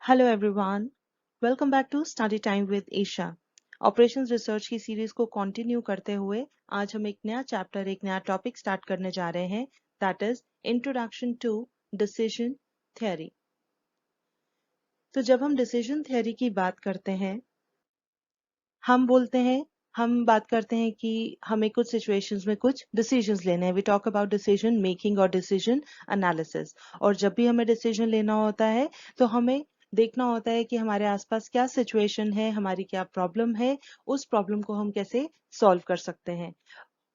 Hello everyone, welcome back to study time with Isha. Operations research की series को continue करते हुए आज हम एक नया चैप्टर, एक नया टॉपिक स्टार्ट करने जा रहे हैं, that is introduction to decision theory. तो जब हम डिसीजन थ्योरी की बात करते हैं, हम बात करते हैं कि हमें कुछ सिचुएशंस में कुछ डिसीजंस लेने हैं। We talk about decision making और डिसीजन एनालिसिस। और जब भी हमें डिसीजन लेना होता है तो हमें देखना होता है कि हमारे आसपास क्या सिचुएशन है, हमारी क्या प्रॉब्लम है, उस प्रॉब्लम को हम कैसे सॉल्व कर सकते हैं।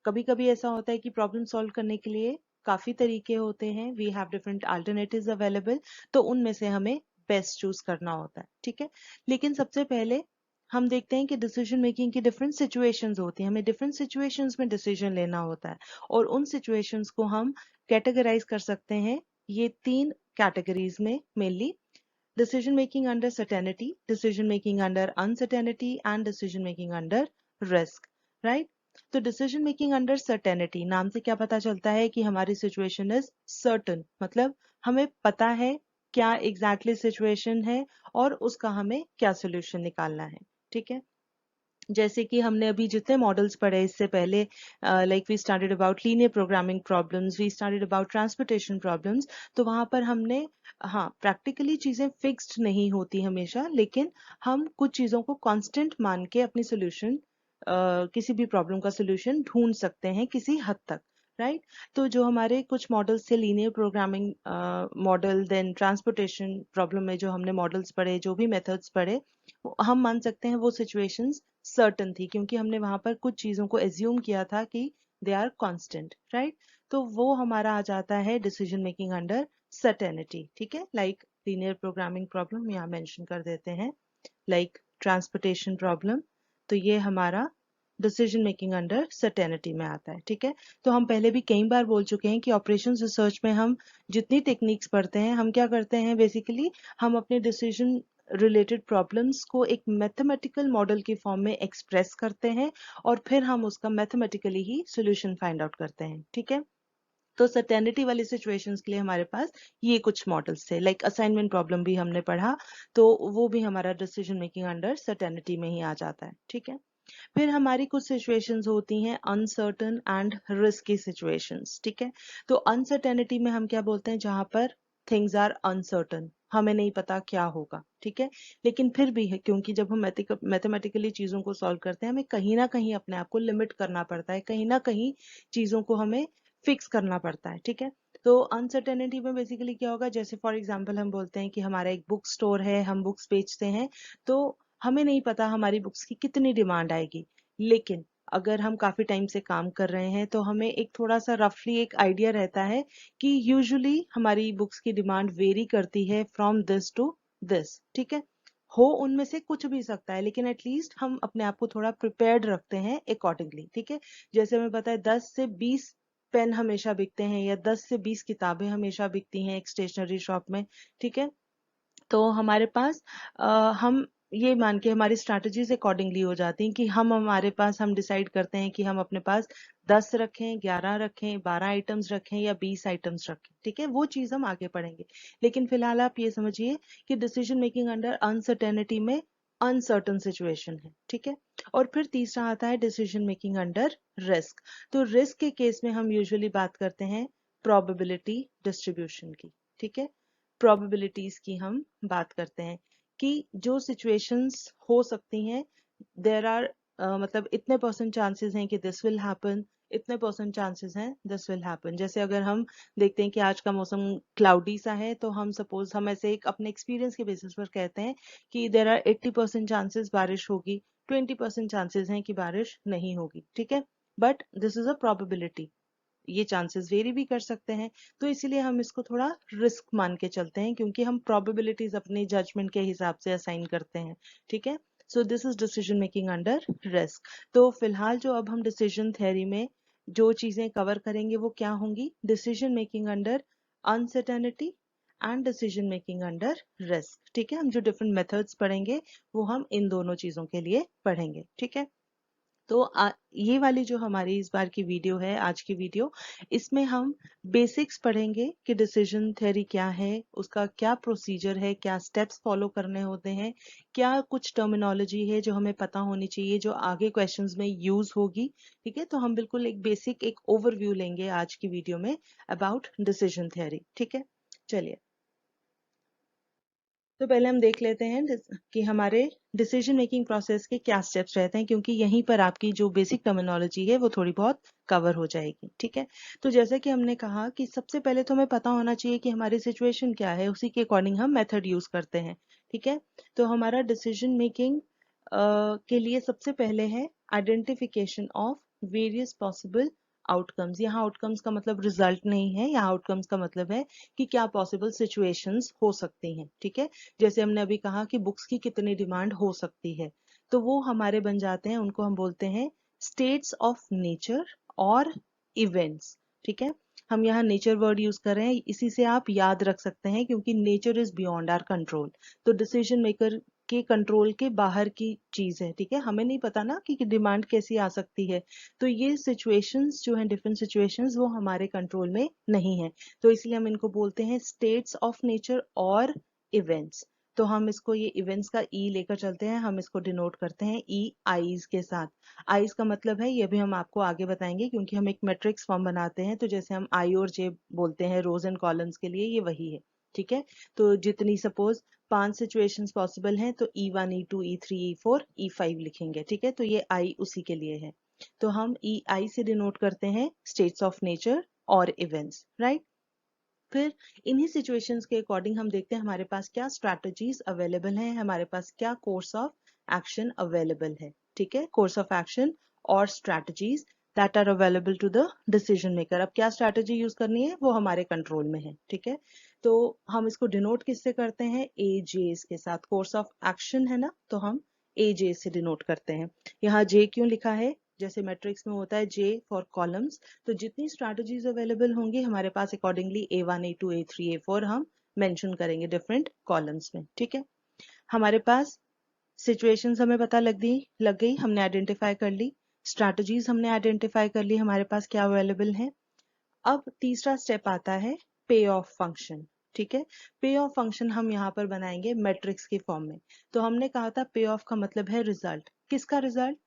कभी कभी ऐसा होता है कि प्रॉब्लम सॉल्व करने के लिए काफी तरीके होते हैं, we have different alternatives available, तो उनमें से हमें बेस्ट चूज करना होता है। ठीक है, लेकिन सबसे पहले हम देखते हैं कि डिसीजन मेकिंग की डिफरेंट सिचुएशंस होती हैं, हमें डिफरेंट सिचुएशंस में डिसीजन लेना होता है और उन सिचुएशंस को हम कैटेगराइज कर सकते हैं ये तीन कैटेगरीज में mainly: decision making under certainty, decision making under uncertainty and decision making under risk, right? तो decision making under certainty नाम से क्या पता चलता है कि हमारी situation is certain, मतलब हमें पता है क्या exactly situation है और उसका हमें क्या solution निकालना है। ठीक है, जैसे कि हमने अभी जितने मॉडल्स पढ़े इससे पहले, like we started about linear programming problems, we started about transportation problems, तो वहां पर हमने, हाँ, प्रैक्टिकली चीजें फिक्स्ड नहीं होती हमेशा, लेकिन हम कुछ चीजों को कांस्टेंट मान के अपनी सोल्यूशन, किसी भी प्रॉब्लम का सोल्यूशन ढूंढ सकते हैं किसी हद तक, राइट? तो जो हमारे कुछ मॉडल्स थे, linear programming model, then transportation problem में जो हमने मॉडल्स पढ़े, जो भी मेथड्स पढ़े, हम मान सकते हैं वो सिचुएशंस सर्टन थी, क्योंकि हमने वहां पर कुछ चीजों को एज्यूम किया था कि दे आर कांस्टेंट, राइट? तो वो हमारा आ जाता है डिसीजन मेकिंग अंडर सर्टेनिटी। ठीक है, लाइक लीनियर प्रोग्रामिंग प्रॉब्लम यहाँ मेंशन कर देते हैं, लाइक ट्रांसपोर्टेशन प्रॉब्लम, तो ये हमारा डिसीजन मेकिंग अंडर सर्टेनिटी में आता है। ठीक है, तो हम पहले भी कई बार बोल चुके हैं कि ऑपरेशंस रिसर्च में हम जितनी टेक्निक्स पढ़ते हैं, हम क्या करते हैं बेसिकली, हम अपने डिसीजन रिलेटेड प्रॉब्लम्स को एक मैथमेटिकल मॉडल की फॉर्म में एक्सप्रेस करते हैं और फिर हम उसका मैथमेटिकली ही सॉल्यूशन फाइंड आउट करते हैं। ठीक है, तो सर्टेनिटी वाली सिचुएशंस के लिए हमारे पास ये कुछ मॉडल्स थे, लाइक असाइनमेंट प्रॉब्लम भी हमने पढ़ा, तो वो भी हमारा डिसीजन मेकिंग अंडर सर्टेनिटी में ही आ जाता है। ठीक है, फिर हमारी कुछ सिचुएशंस होती हैं अनसर्टन एंड रिस्की सिचुएशंस। ठीक है, तो अनसर्टेनिटी में हम क्या बोलते हैं, जहां पर थिंग्स आर अनसर्टन, हमें नहीं पता क्या होगा। ठीक है, लेकिन फिर भी है, क्योंकि जब हम मैथमेटिकली चीजों को सॉल्व करते हैं, हमें कहीं ना कहीं अपने आप को लिमिट करना पड़ता है, कहीं ना कहीं चीजों को हमें फिक्स करना पड़ता है। ठीक है, तो अनसर्टेनिटी में बेसिकली क्या होगा, जैसे फॉर एग्जाम्पल हम बोलते हैं कि हमारा एक बुक स्टोर है, हम बुक्स बेचते हैं, तो हमें नहीं पता हमारी बुक्स की कितनी डिमांड आएगी, लेकिन अगर हम काफी टाइम से काम कर रहे हैं तो हमें एक थोड़ा सा रफली एक आइडिया रहता है कि यूजुअली हमारी बुक्स की डिमांड वेरी करती है फ्रॉम दिस टू दिस। ठीक है, हो उनमें से कुछ भी सकता है, लेकिन एटलीस्ट हम अपने आप को थोड़ा प्रिपेयर्ड रखते हैं अकॉर्डिंगली। ठीक है, जैसे हमें पता है 10 से 20 पेन हमेशा बिकते हैं या 10 से 20 किताबें हमेशा बिकती हैं एक स्टेशनरी शॉप में। ठीक है, तो हमारे पास, हम ये मान के हमारी स्ट्रैटेजीज अकॉर्डिंगली हो जाती हैं कि हम डिसाइड करते हैं कि हम अपने पास 10 रखें, 11 रखें, 12 आइटम्स रखें या 20 आइटम्स रखें। ठीक है, वो चीज हम आगे पढ़ेंगे, लेकिन फिलहाल आप ये समझिए कि डिसीजन मेकिंग अंडर अनसर्टेनिटी में अनसर्टन सिचुएशन है। ठीक है, और फिर तीसरा आता है डिसीजन मेकिंग अंडर रिस्क। तो रिस्क के केस में हम यूजुअली बात करते हैं प्रोबेबिलिटी डिस्ट्रीब्यूशन की। ठीक है, प्रोबेबिलिटीज की हम बात करते हैं कि जो सिचुएशंस हो सकती हैं, देर आर, मतलब इतने परसेंट चांसेस हैं कि दिस विल हैपन, इतने परसेंट चांसेस हैं दिस विल हैपन। जैसे अगर हम देखते हैं कि आज का मौसम क्लाउडी सा है, तो हम ऐसे एक अपने एक्सपीरियंस के बेसिस पर कहते हैं कि देर आर 80% चांसेस बारिश होगी, 20% चांसेस हैं कि बारिश नहीं होगी। ठीक है, but this is a probability, ये चांसेस वेरी भी कर सकते हैं, तो इसीलिए हम इसको थोड़ा रिस्क मान के चलते हैं, क्योंकि हम प्रोबेबिलिटीज अपनी जजमेंट के हिसाब से असाइन करते हैं। ठीक है, so this is decision making under risk. तो फिलहाल जो अब हम डिसीजन थ्योरी में जो चीजें कवर करेंगे वो क्या होंगी, decision making under uncertainty and decision making under risk. ठीक है, हम जो डिफरेंट मेथड्स पढ़ेंगे वो हम इन दोनों चीजों के लिए पढ़ेंगे। ठीक है, तो ये वाली जो हमारी इस बार की वीडियो है, आज की वीडियो, इसमें हम बेसिक्स पढ़ेंगे कि डिसीजन थ्योरी क्या है, उसका क्या प्रोसीजर है, क्या स्टेप्स फॉलो करने होते हैं, क्या कुछ टर्मिनोलॉजी है जो हमें पता होनी चाहिए जो आगे क्वेश्चंस में यूज होगी। ठीक है, तो हम बिल्कुल एक बेसिक एक ओवरव्यू लेंगे आज की वीडियो में अबाउट डिसीजन थ्योरी। ठीक है, चलिए तो पहले हम देख लेते हैं कि हमारे डिसीजन मेकिंग प्रोसेस के क्या स्टेप्स रहते हैं, क्योंकि यहीं पर आपकी जो बेसिक टर्मिनोलॉजी है वो थोड़ी बहुत कवर हो जाएगी। ठीक है, तो जैसा कि हमने कहा कि सबसे पहले तो हमें पता होना चाहिए कि हमारी सिचुएशन क्या है, उसी के अकॉर्डिंग हम मेथड यूज करते हैं। ठीक है, तो हमारा डिसीजन मेकिंग के लिए सबसे पहले है identification of various possible outcomes. यहाँ आउटकम्स का मतलब रिजल्ट नहीं है, यहाँ आउटकम्स का मतलब है कि क्या पॉसिबल सिचुएशंस हो सकती हैं। ठीक है, जैसे हमने अभी कहा कि बुक्स की कितनी डिमांड हो सकती है, तो वो हमारे बन जाते हैं, उनको हम बोलते हैं स्टेट्स ऑफ नेचर और इवेंट्स। ठीक है, हम यहाँ नेचर वर्ड यूज कर रहे हैं, इसी से आप याद रख सकते हैं क्योंकि nature is beyond our control, तो डिसीजन मेकर के कंट्रोल के बाहर की चीज है। ठीक है, हमें नहीं पता ना कि डिमांड कैसी आ सकती है, तो ये सिचुएशंस जो हैं, डिफरेंट सिचुएशंस, वो हमारे कंट्रोल में नहीं है, तो इसलिए हम इनको बोलते हैं स्टेट्स ऑफ नेचर और इवेंट्स। तो हम इसको, ये इवेंट्स का ई लेकर चलते हैं, हम इसको डिनोट करते हैं ई आईज के साथ। आईज का मतलब है, ये भी हम आपको आगे बताएंगे क्योंकि हम एक मैट्रिक्स फॉर्म बनाते हैं, तो जैसे हम आई और जे बोलते हैं रोज एंड कॉलम्स के लिए, ये वही है। ठीक है, तो जितनी सपोज 5 सिचुएशंस पॉसिबल हैं तो E1 E2 E3 E4 E5 लिखेंगे। ठीक है, तो ये आई उसी के लिए है, तो हम ई आई से डिनोट करते हैं स्टेट्स ऑफ नेचर और इवेंट्स। राइट, फिर इन्हीं सिचुएशंस के अकॉर्डिंग हम देखते हैं हमारे पास क्या स्ट्रैटेजीज अवेलेबल हैं, हमारे पास क्या कोर्स ऑफ एक्शन अवेलेबल है। ठीक है, कोर्स ऑफ एक्शन और strategies that are available to the decision maker. अब क्या स्ट्रैटेजी यूज करनी है वो हमारे कंट्रोल में है। ठीक है, तो हम इसको डिनोट किससे करते हैं, ए जेस के साथ। कोर्स ऑफ एक्शन है ना, तो हम ए जे से डिनोट करते हैं। यहाँ जे क्यों लिखा है, जैसे मैट्रिक्स में होता है जे फॉर कॉलम्स, तो जितनी स्ट्रैटेजीज अवेलेबल होंगी हमारे पास accordingly A1 A2 A3 A4 हम मेंशन करेंगे डिफरेंट कॉलम्स में। ठीक है, हमारे पास सिचुएशंस हमें पता लग गई, हमने आइडेंटिफाई कर ली, स्ट्रैटेजीज हमने आइडेंटिफाई कर ली, हमारे पास क्या अवेलेबल है। अब तीसरा स्टेप आता है पे ऑफ फंक्शन। ठीक है, पे ऑफ फंक्शन हम यहाँ पर बनाएंगे मैट्रिक्स की फॉर्म में। तो हमने कहा था पे ऑफ का मतलब है रिजल्ट। किसका रिजल्ट,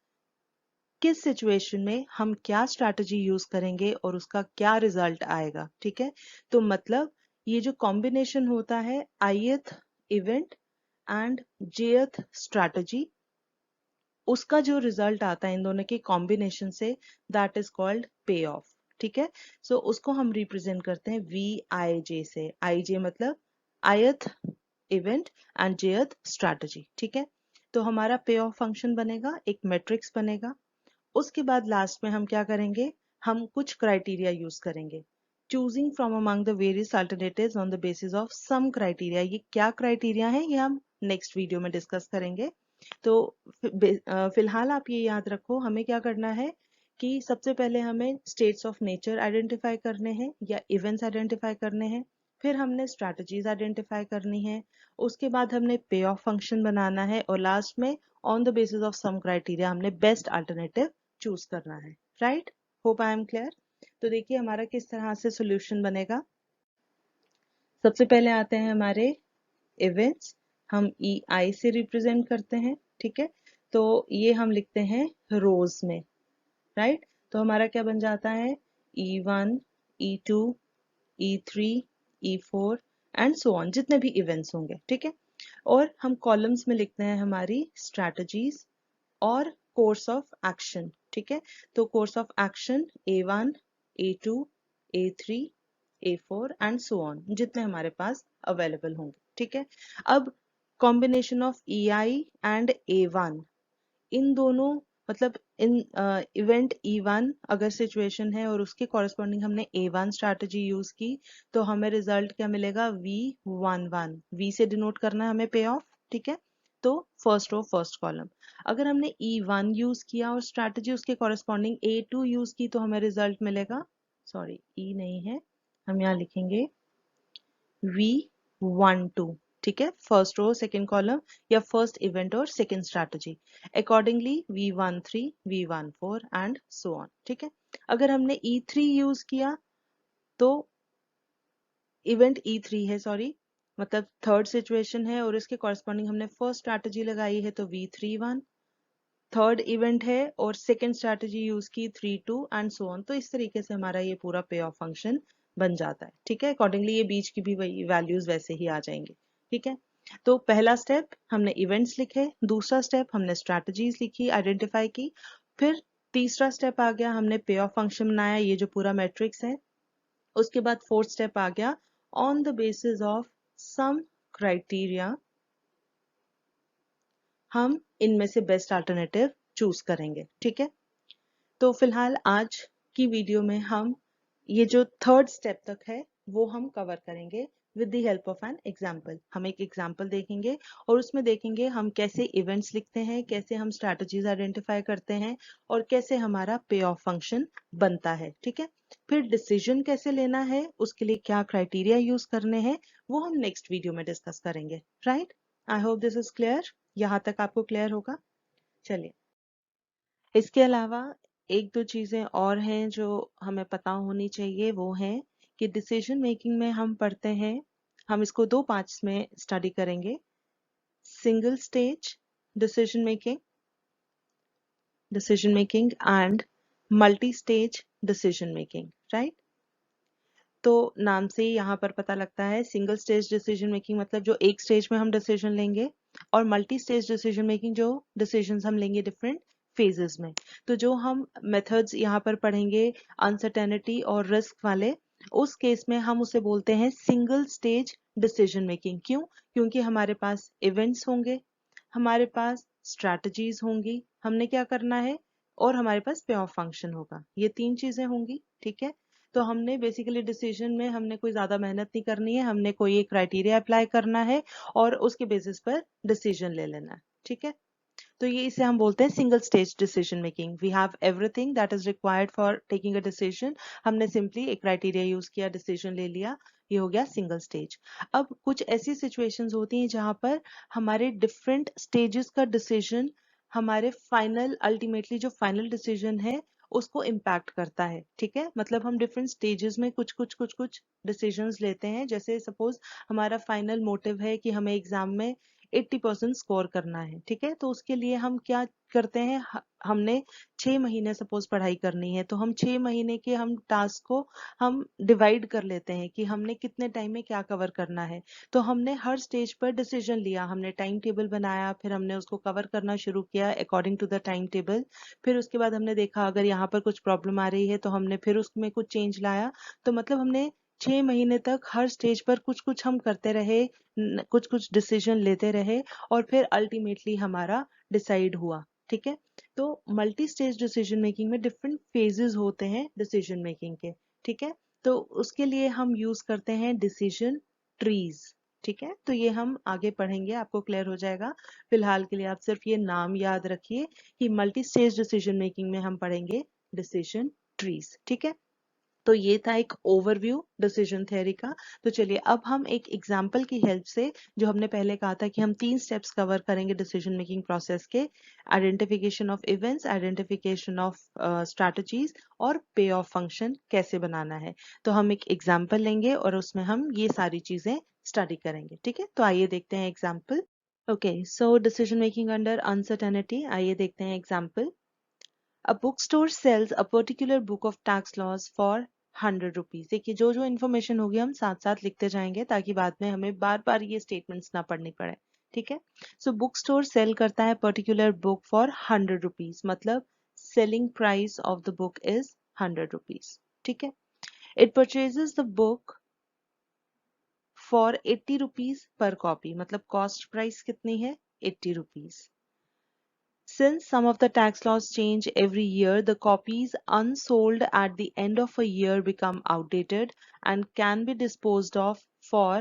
किस सिचुएशन में हम क्या स्ट्रैटेजी यूज करेंगे और उसका क्या रिजल्ट आएगा। ठीक है, तो मतलब ये जो कॉम्बिनेशन होता है आईएथ इवेंट एंड जेथ स्ट्रैटेजी, उसका जो रिजल्ट आता है इन दोनों के कॉम्बिनेशन से, दैट इज कॉल्ड पे ऑफ। ठीक है, सो उसको हम रिप्रेजेंट करते हैं वी आई जे से। आई जे मतलब आयथ इवेंट एंड जेथ स्ट्रैटेजी। ठीक है, तो हमारा पे ऑफ फंक्शन बनेगा, एक मैट्रिक्स बनेगा। उसके बाद लास्ट में हम क्या करेंगे, हम कुछ क्राइटेरिया यूज करेंगे, choosing from among the various alternatives on the basis of some criteria. ये क्या क्राइटेरिया है ये हम नेक्स्ट वीडियो में डिस्कस करेंगे। तो फिलहाल आप ये याद रखो, हमें क्या करना है कि सबसे पहले हमें स्टेट्स ऑफ नेचर आइडेंटिफाई करने हैं या इवेंट्स आइडेंटिफाई करने हैं, फिर हमने स्ट्रैटेजीज आइडेंटिफाई करनी है, उसके बाद हमने पे ऑफ फंक्शन बनाना है, और लास्ट में on the basis of some criteria हमने बेस्ट अल्टरनेटिव चूज करना है। Right, hope I am clear. तो देखिए हमारा किस तरह से सोल्यूशन बनेगा। सबसे पहले आते हैं हमारे इवेंट्स, हम ई आई से रिप्रेजेंट करते हैं। ठीक है, तो ये हम लिखते हैं रोज में। राइट, तो हमारा क्या बन जाता है, E1 E2 E3 E4 and so on, जितने भी इवेंट्स होंगे। ठीक है, और हम कॉलम्स में लिखते हैं हमारी स्ट्रैटेजीज और कोर्स ऑफ एक्शन। ठीक है, तो course of action A1 A2 A3 A4 and so on, जितने हमारे पास अवेलेबल होंगे। ठीक है, अब combination of EI and A1, इन दोनों मतलब इन इवेंट E1 अगर सिचुएशन है और उसके कॉरेस्पॉन्डिंग हमने A1 स्ट्रैटेजी यूज की, तो हमें रिजल्ट क्या मिलेगा, V11। V से डिनोट करना है हमें पे ऑफ। ठीक है, तो फर्स्ट रो फर्स्ट कॉलम। अगर हमने E1 यूज किया और स्ट्रैटेजी उसके कॉरेस्पॉन्डिंग A2 यूज की, तो हमें रिजल्ट मिलेगा, सॉरी E नहीं है, हम यहाँ लिखेंगे V12। ठीक है, फर्स्ट रो सेकंड कॉलम या फर्स्ट इवेंट और second strategy. Accordingly V13, V14 and so on. ठीक है, अगर हमने E3 यूज किया तो इवेंट E3 है, सॉरी, मतलब थर्ड सिचुएशन है और इसके कॉरस्पॉन्डिंग हमने फर्स्ट स्ट्रैटेजी लगाई है तो V31, थर्ड इवेंट है और सेकेंड स्ट्रैटेजी यूज की 32 एंड सो ऑन। तो इस तरीके से हमारा ये पूरा पे ऑफ फंक्शन बन जाता है। ठीक है, अकॉर्डिंगली ये बीच की भी वही वैल्यूज वैसे ही आ जाएंगे। ठीक है, तो पहला स्टेप हमने इवेंट्स लिखे, दूसरा स्टेप हमने स्ट्रैटेजीज लिखी, आइडेंटिफाई की, फिर तीसरा स्टेप आ गया हमने पे ऑफ फंक्शन बनाया, ये जो पूरा मैट्रिक्स है। उसके बाद फोर्थ स्टेप आ गया on the basis of some criteria हम इनमें से बेस्ट अल्टरनेटिव चूज करेंगे। ठीक है, तो फिलहाल आज की वीडियो में हम ये जो थर्ड स्टेप तक है वो हम कवर करेंगे with the help of an example. हम एक एग्जाम्पल देखेंगे और उसमें देखेंगे हम कैसे इवेंट्स लिखते हैं, कैसे हम स्ट्रैटेजीज आइडेंटिफाई करते हैं और कैसे हमारा पे ऑफ फंक्शन बनता है। ठीक है, फिर डिसीजन कैसे लेना है, उसके लिए क्या क्राइटेरिया यूज करने हैं, वो हम नेक्स्ट वीडियो में डिस्कस करेंगे। Right, I hope this is clear. यहाँ तक आपको क्लियर होगा। चलिए, इसके अलावा एक दो चीजें और हैं जो हमें पता होनी चाहिए, वो है कि डिसीजन मेकिंग में हम पढ़ते हैं, हम इसको दो पार्ट्स में स्टडी करेंगे, single stage decision making and multi stage decision making. Right, तो नाम से यहाँ पर पता लगता है सिंगल स्टेज डिसीजन मेकिंग मतलब जो एक स्टेज में हम डिसीजन लेंगे, और मल्टी स्टेज डिसीजन मेकिंग जो डिसीजंस हम लेंगे डिफरेंट फेजेस में। तो जो हम मेथड्स यहाँ पर पढ़ेंगे अनसर्टेनिटी और रिस्क वाले, उस केस में हम उसे बोलते हैं सिंगल स्टेज डिसीजन मेकिंग। क्यों? क्योंकि हमारे पास इवेंट्स होंगे, हमारे पास स्ट्रैटेजीज होंगी, हमने क्या करना है, और हमारे पास पे ऑफ फंक्शन होगा। ये तीन चीजें होंगी। ठीक है, तो हमने बेसिकली डिसीजन में हमने कोई ज्यादा मेहनत नहीं करनी है, हमने कोई एक क्राइटेरिया अप्लाई करना है और उसके बेसिस पर डिसीजन ले लेना है। ठीक है, तो ये इसे हम बोलते हैं single stage decision making. We have everything that is required for taking a decision. हमने सिंपली एक क्राइटेरिया यूज किया, डिसीजन ले लिया, ये हो गया सिंगल स्टेज। अब कुछ ऐसी सिचुएशंस होती हैं जहां पर हमारे डिफरेंट स्टेजेस का डिसीजन हमारे फाइनल अल्टीमेटली जो फाइनल डिसीजन है उसको इम्पैक्ट करता है। ठीक है, मतलब हम डिफरेंट स्टेजेस में कुछ डिसीजंस लेते हैं। जैसे सपोज हमारा फाइनल मोटिव है कि हमें एग्जाम में 80% स्कोर करना है। ठीक है, तो उसके लिए हम क्या करते हैं, हमने 6 महीने सपोज पढ़ाई करनी है, तो हम 6 महीने के हम टास्क को हम डिवाइड कर लेते हैं कि हमने कितने टाइम में क्या कवर करना है। तो हमने हर स्टेज पर डिसीजन लिया, हमने टाइम टेबल बनाया, फिर हमने उसको कवर करना शुरू किया according to the time table. फिर उसके बाद हमने देखा अगर यहाँ पर कुछ प्रॉब्लम आ रही है तो हमने फिर उसमें कुछ चेंज लाया। तो मतलब हमने 6 महीने तक हर स्टेज पर कुछ कुछ हम करते रहे, कुछ कुछ डिसीजन लेते रहे और फिर अल्टीमेटली हमारा डिसाइड हुआ। ठीक है, तो मल्टी स्टेज डिसीजन मेकिंग में डिफरेंट फेजेस होते हैं डिसीजन मेकिंग के। ठीक है, तो उसके लिए हम यूज करते हैं डिसीजन ट्रीज। ठीक है, तो ये हम आगे पढ़ेंगे, आपको क्लियर हो जाएगा। फिलहाल के लिए आप सिर्फ ये नाम याद रखिए कि मल्टी स्टेज डिसीजन मेकिंग में हम पढ़ेंगे डिसीजन ट्रीज। ठीक है, तो ये था एक ओवरव्यू डिसीजन थ्योरी का। तो चलिए अब हम एक एग्जांपल की हेल्प से, जो हमने पहले कहा था कि हम 3 स्टेप्स कवर करेंगे डिसीजन मेकिंग प्रोसेस के, identification of events, identification of strategies और पे ऑफ फंक्शन कैसे बनाना है। तो हम एक एग्जांपल लेंगे और उसमें हम ये सारी चीजें स्टडी करेंगे। ठीक है, तो आइए देखते हैं example. Okay, so decision making under uncertainty, आइए देखते हैं example. A bookstore sells a particular book of tax laws for 100 rupees. देखिए जो जो इन्फॉर्मेशन होगी हम साथ साथ लिखते जाएंगे ताकि बाद में हमें बार बार ये स्टेटमेंट्स ना पढ़नी पड़े। ठीक है, सो बुक स्टोर सेल करता है पर्टिकुलर बुक फॉर 100 रुपीज, मतलब selling price of the book is 100 rupees. ठीक है, it purchases the book for 80 rupees per copy, मतलब कॉस्ट प्राइस कितनी है, 80 rupees. Since some of the tax laws change every year, the copies unsold at the end of a year become outdated and can be disposed of for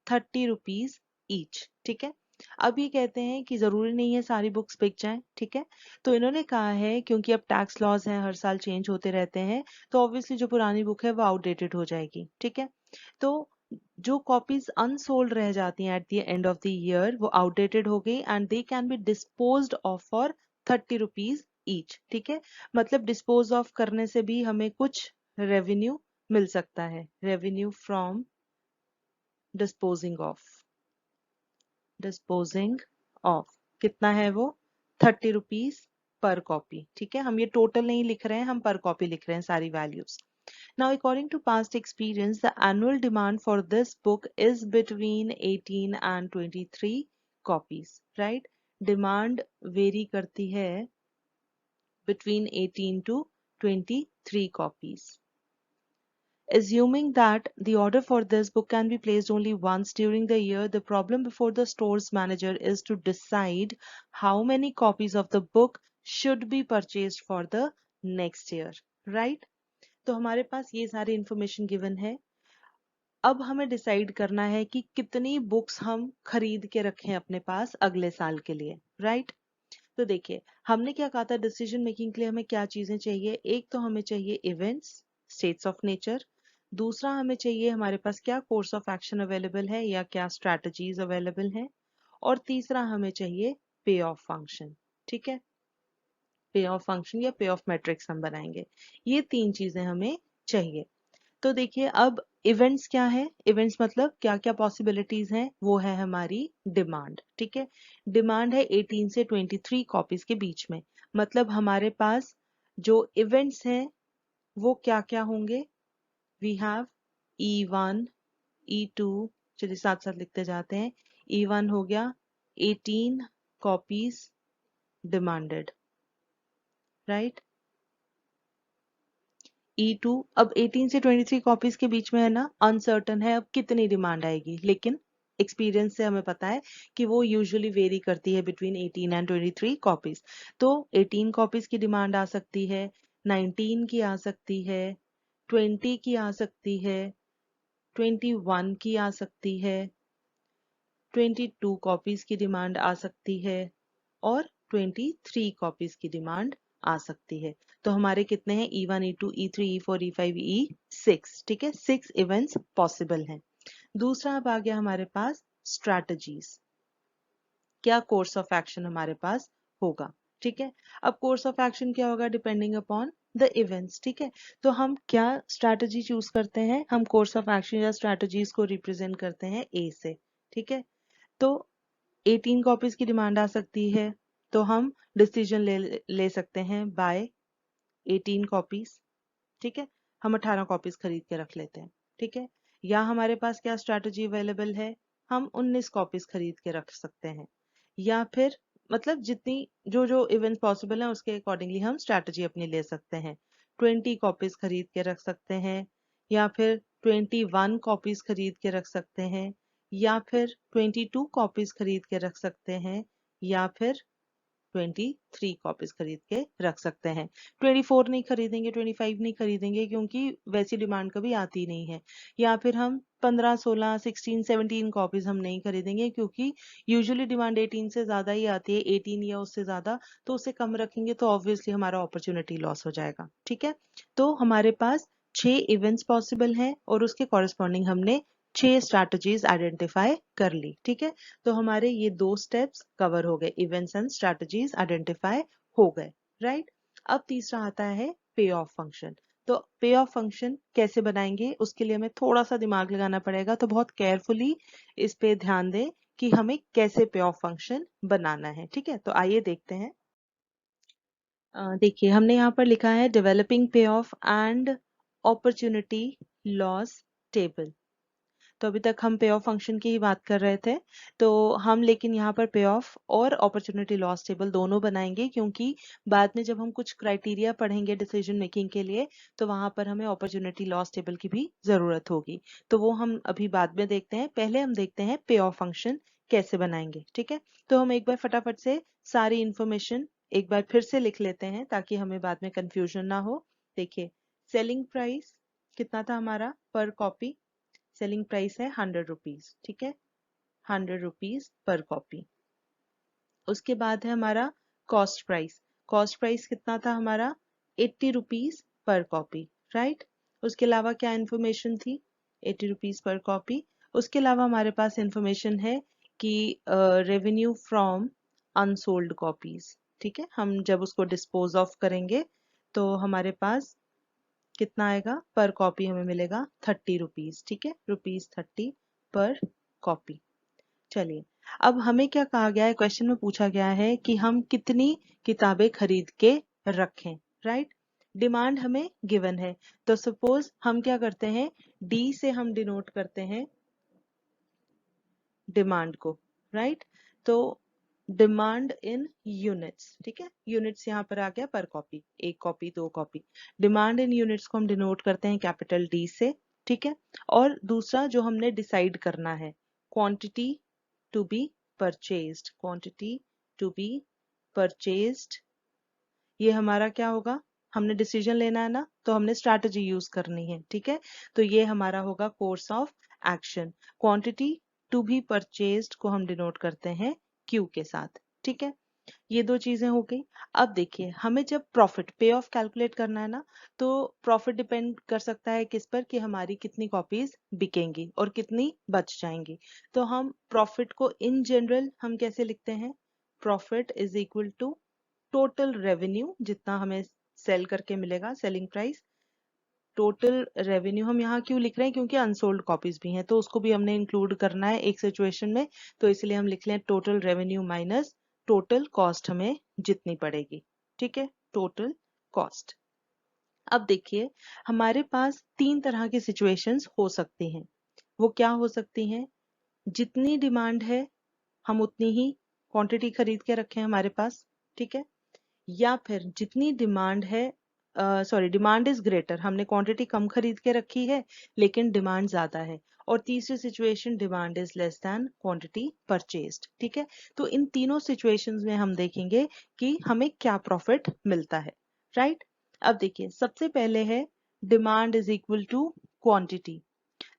30 rupees each. ठीक है, अब ये कहते हैं कि जरूरी नहीं है सारी बुक्स बिक जाएं। ठीक है, तो इन्होंने कहा है क्योंकि अब टैक्स लॉज हैं, हर साल चेंज होते रहते हैं, तो ऑब्वियसली जो पुरानी बुक है वो आउटडेटेड हो जाएगी। ठीक है, तो जो कॉपीज अनसोल्ड रह जाती हैं at the end of the year वो आउटडेटेड हो गई and they can be disposed of for 30 rupees each. ठीक है, मतलब डिस्पोज ऑफ करने से भी हमें कुछ रेवेन्यू मिल सकता है, रेवेन्यू फ्रॉम डिस्पोजिंग ऑफ कितना है वो 30 रुपीज पर कॉपी। ठीक है, हम ये टोटल नहीं लिख रहे हैं, हम पर कॉपी लिख रहे हैं सारी values. Now, according to past experience, the annual demand for this book is between 18 and 23 copies, right? Demand vary करती है between 18 to 23 copies. Assuming that the order for this book can be placed only once during the year, the problem before the store's manager is to decide how many copies of the book should be purchased for the next year, right? तो हमारे पास ये सारी information given है। अब हमें decide करना है कि कितनी बुक्स हम खरीद के रखें अपने पास अगले साल के लिए, राइट? तो देखिए, हमने क्या कहा था, डिसीजन मेकिंग के लिए हमें क्या चीजें चाहिए। एक तो हमें चाहिए इवेंट्स, स्टेट्स ऑफ नेचर। दूसरा हमें चाहिए हमारे पास क्या कोर्स ऑफ एक्शन अवेलेबल है या क्या स्ट्रैटेजीज अवेलेबल हैं। और तीसरा हमें चाहिए पे ऑफ फंक्शन। ठीक है, पे ऑफ फंक्शन या पे ऑफ मैट्रिक्स हम बनाएंगे। ये तीन चीजें हमें चाहिए। तो देखिए, अब इवेंट्स क्या है, इवेंट्स मतलब क्या क्या पॉसिबिलिटीज हैं, वो है हमारी डिमांड। ठीक है, डिमांड है 18 से 23 कॉपीज के बीच में। मतलब हमारे पास जो इवेंट्स हैं वो क्या क्या होंगे, वी हैव E1 E2, चलिए साथ साथ लिखते जाते हैं। E1 हो गया 18 कॉपीज डिमांडेड, राइट? E2 अब 18 से 23 कॉपीज के बीच में है ना, अनसर्टन है अब कितनी डिमांड आएगी, लेकिन एक्सपीरियंस से हमें पता है कि वो यूजुअली वेरी करती है बिटवीन 18 एंड 23 कॉपीज। तो 18 कॉपीज की डिमांड आ सकती है, 19 की आ सकती है, 20 की आ सकती है, 21 की आ सकती है, 22 कॉपीज की डिमांड आ सकती है और 23 कॉपीज की डिमांड आ सकती है। तो हमारे कितने हैं, E1 E2 E3 E4 E5 E6। ठीक है, 6 इवेंट्स पॉसिबल हैं। दूसरा अब आ गया हमारे पास स्ट्रैटेजीज, क्या कोर्स ऑफ एक्शन हमारे पास होगा। ठीक है, अब कोर्स ऑफ एक्शन क्या होगा, डिपेंडिंग अपॉन द इवेंट्स। ठीक है, तो हम क्या स्ट्रैटेजी चूज करते हैं, हम कोर्स ऑफ एक्शन या स्ट्रैटेजीज को रिप्रेजेंट करते हैं ए से। ठीक है, तो 18 कॉपीज की डिमांड आ सकती है, तो हम डिसीजन ले सकते हैं बाय 18 कॉपीज। ठीक है, हम 18 कॉपीज खरीद के रख लेते हैं। ठीक है, या हमारे पास क्या स्ट्रैटेजी अवेलेबल है, हम 19 कॉपीज खरीद के रख सकते हैं। या फिर मतलब जितनी जो जो इवेंट पॉसिबल है उसके अकॉर्डिंगली हम स्ट्रैटेजी अपनी ले सकते हैं। 20 कॉपीज खरीद के रख सकते हैं, या फिर 21 कॉपीज खरीद के रख सकते हैं, या फिर 22 कॉपीज खरीद के रख सकते हैं, या फिर 23 कॉपीज खरीद के रख सकते हैं। 24 नहीं खरीदेंगे, 25 नहीं खरीदेंगे क्योंकि वैसी डिमांड कभी आती नहीं है। या फिर हम 15 16 16 17 कॉपीज हम नहीं खरीदेंगे क्योंकि यूजुअली डिमांड 18 से ज्यादा ही आती है, 18 या उससे ज्यादा। तो उससे कम रखेंगे तो ऑब्वियसली हमारा अपॉर्चुनिटी लॉस हो जाएगा। ठीक है, तो हमारे पास 6 इवेंट्स पॉसिबल हैं और उसके कॉरेस्पॉन्डिंग हमने 6 स्ट्रैटेजीज आइडेंटिफाई कर ली। ठीक है, तो हमारे ये 2 स्टेप्स कवर हो गए, इवेंट्स एंड स्ट्रैटेजीज आइडेंटिफाई हो गए, राइट? अब तीसरा आता है पे ऑफ फंक्शन। तो पे ऑफ फंक्शन कैसे बनाएंगे, उसके लिए हमें थोड़ा सा दिमाग लगाना पड़ेगा, तो बहुत केयरफुली इस पे ध्यान दें कि हमें कैसे पे ऑफ फंक्शन बनाना है। ठीक है, तो आइए देखते हैं। देखिए, हमने यहाँ पर लिखा है डेवलपिंग पे of and opportunity loss table. तो अभी तक हम पे ऑफ फंक्शन की ही बात कर रहे थे, तो हम लेकिन यहाँ पर पे ऑफ और अपॉर्चुनिटी लॉस टेबल दोनों बनाएंगे, क्योंकि बाद में जब हम कुछ क्राइटेरिया पढ़ेंगे डिसीजन मेकिंग के लिए तो वहां पर हमें अपॉर्चुनिटी लॉस टेबल की भी जरूरत होगी। तो वो हम अभी बाद में देखते हैं, पहले हम देखते हैं पे ऑफ फंक्शन कैसे बनाएंगे। ठीक है, तो हम एक बार फटाफट से सारी इंफॉर्मेशन एक बार फिर से लिख लेते हैं ताकि हमें बाद में कंफ्यूजन ना हो। देखिए, सेलिंग प्राइस कितना था हमारा पर कॉपी, सेलिंग प्राइस है 100 रुपीज। ठीक है, 100 रुपीज पर कॉपी। उसके बाद है हमारा कॉस्ट प्राइस, कॉस्ट प्राइस कितना था हमारा 80 रुपीज पर कॉपी, राइट? उसके अलावा क्या इंफॉर्मेशन थी, 80 रुपीज पर कॉपी। उसके अलावा हमारे पास इंफॉर्मेशन है कि रेवेन्यू फ्रॉम अनसोल्ड कॉपीज, ठीक है, हम जब उसको डिस्पोज ऑफ करेंगे तो हमारे पास कितना आएगा, पर कॉपी हमें मिलेगा 30 रुपीज, ठीक है, ₹30 पर कॉपी। चलिए, अब हमें क्या कहा गया है, क्वेश्चन में पूछा गया है कि हम कितनी किताबें खरीद के रखें, राइट। डिमांड हमें गिवन है, तो सपोज हम क्या करते हैं, डी से हम डिनोट करते हैं डिमांड को, राइट। तो डिमांड इन यूनिट्स, ठीक है, यूनिट्स यहाँ पर आ गया पर कॉपी, एक कॉपी दो कॉपी। डिमांड इन यूनिट्स को हम डिनोट करते हैं कैपिटल डी से, ठीक है। और दूसरा जो हमने डिसाइड करना है, quantity to be purchased, quantity to be purchased, ये हमारा क्या होगा, हमने डिसीजन लेना है ना, तो हमने स्ट्रैटेजी यूज करनी है, ठीक है। तो ये हमारा होगा course of action. Quantity to be purchased को हम डिनोट करते हैं क्यू के साथ, ठीक है। ये दो चीजें हो गई। अब देखिए, हमें जब प्रॉफिट पे ऑफ कैलकुलेट करना है ना, तो प्रॉफिट डिपेंड कर सकता है किस पर, कि हमारी कितनी कॉपीज बिकेंगी और कितनी बच जाएंगी। तो हम प्रॉफिट को इन जनरल हम कैसे लिखते हैं, profit is equal to total revenue, जितना हमें सेल करके मिलेगा, सेलिंग प्राइस, टोटल रेवेन्यू। हम यहाँ क्यों लिख रहे हैं, क्योंकि अनसोल्ड कॉपीज भी हैं, तो उसको भी हमने इंक्लूड करना है एक सिचुएशन में, तो इसलिए हम लिख लें total revenue minus total cost हमें जितनी पड़ेगी, ठीक है, टोटल कॉस्ट। अब देखिए, हमारे पास तीन तरह की सिचुएशंस हो सकती हैं। वो क्या हो सकती हैं, जितनी डिमांड है हम उतनी ही क्वांटिटी खरीद के रखें हमारे पास, ठीक है। या फिर जितनी डिमांड है, सॉरी, डिमांड इज ग्रेटर, हमने क्वांटिटी कम खरीद के रखी है लेकिन डिमांड ज्यादा है। और तीसरी situation, demand is less than quantity purchased, ठीक है। तो इन तीनों सिचुएशंस में हम देखेंगे कि हमें क्या प्रॉफिट मिलता है, राइट। अब देखिए, सबसे पहले है demand is equal to quantity.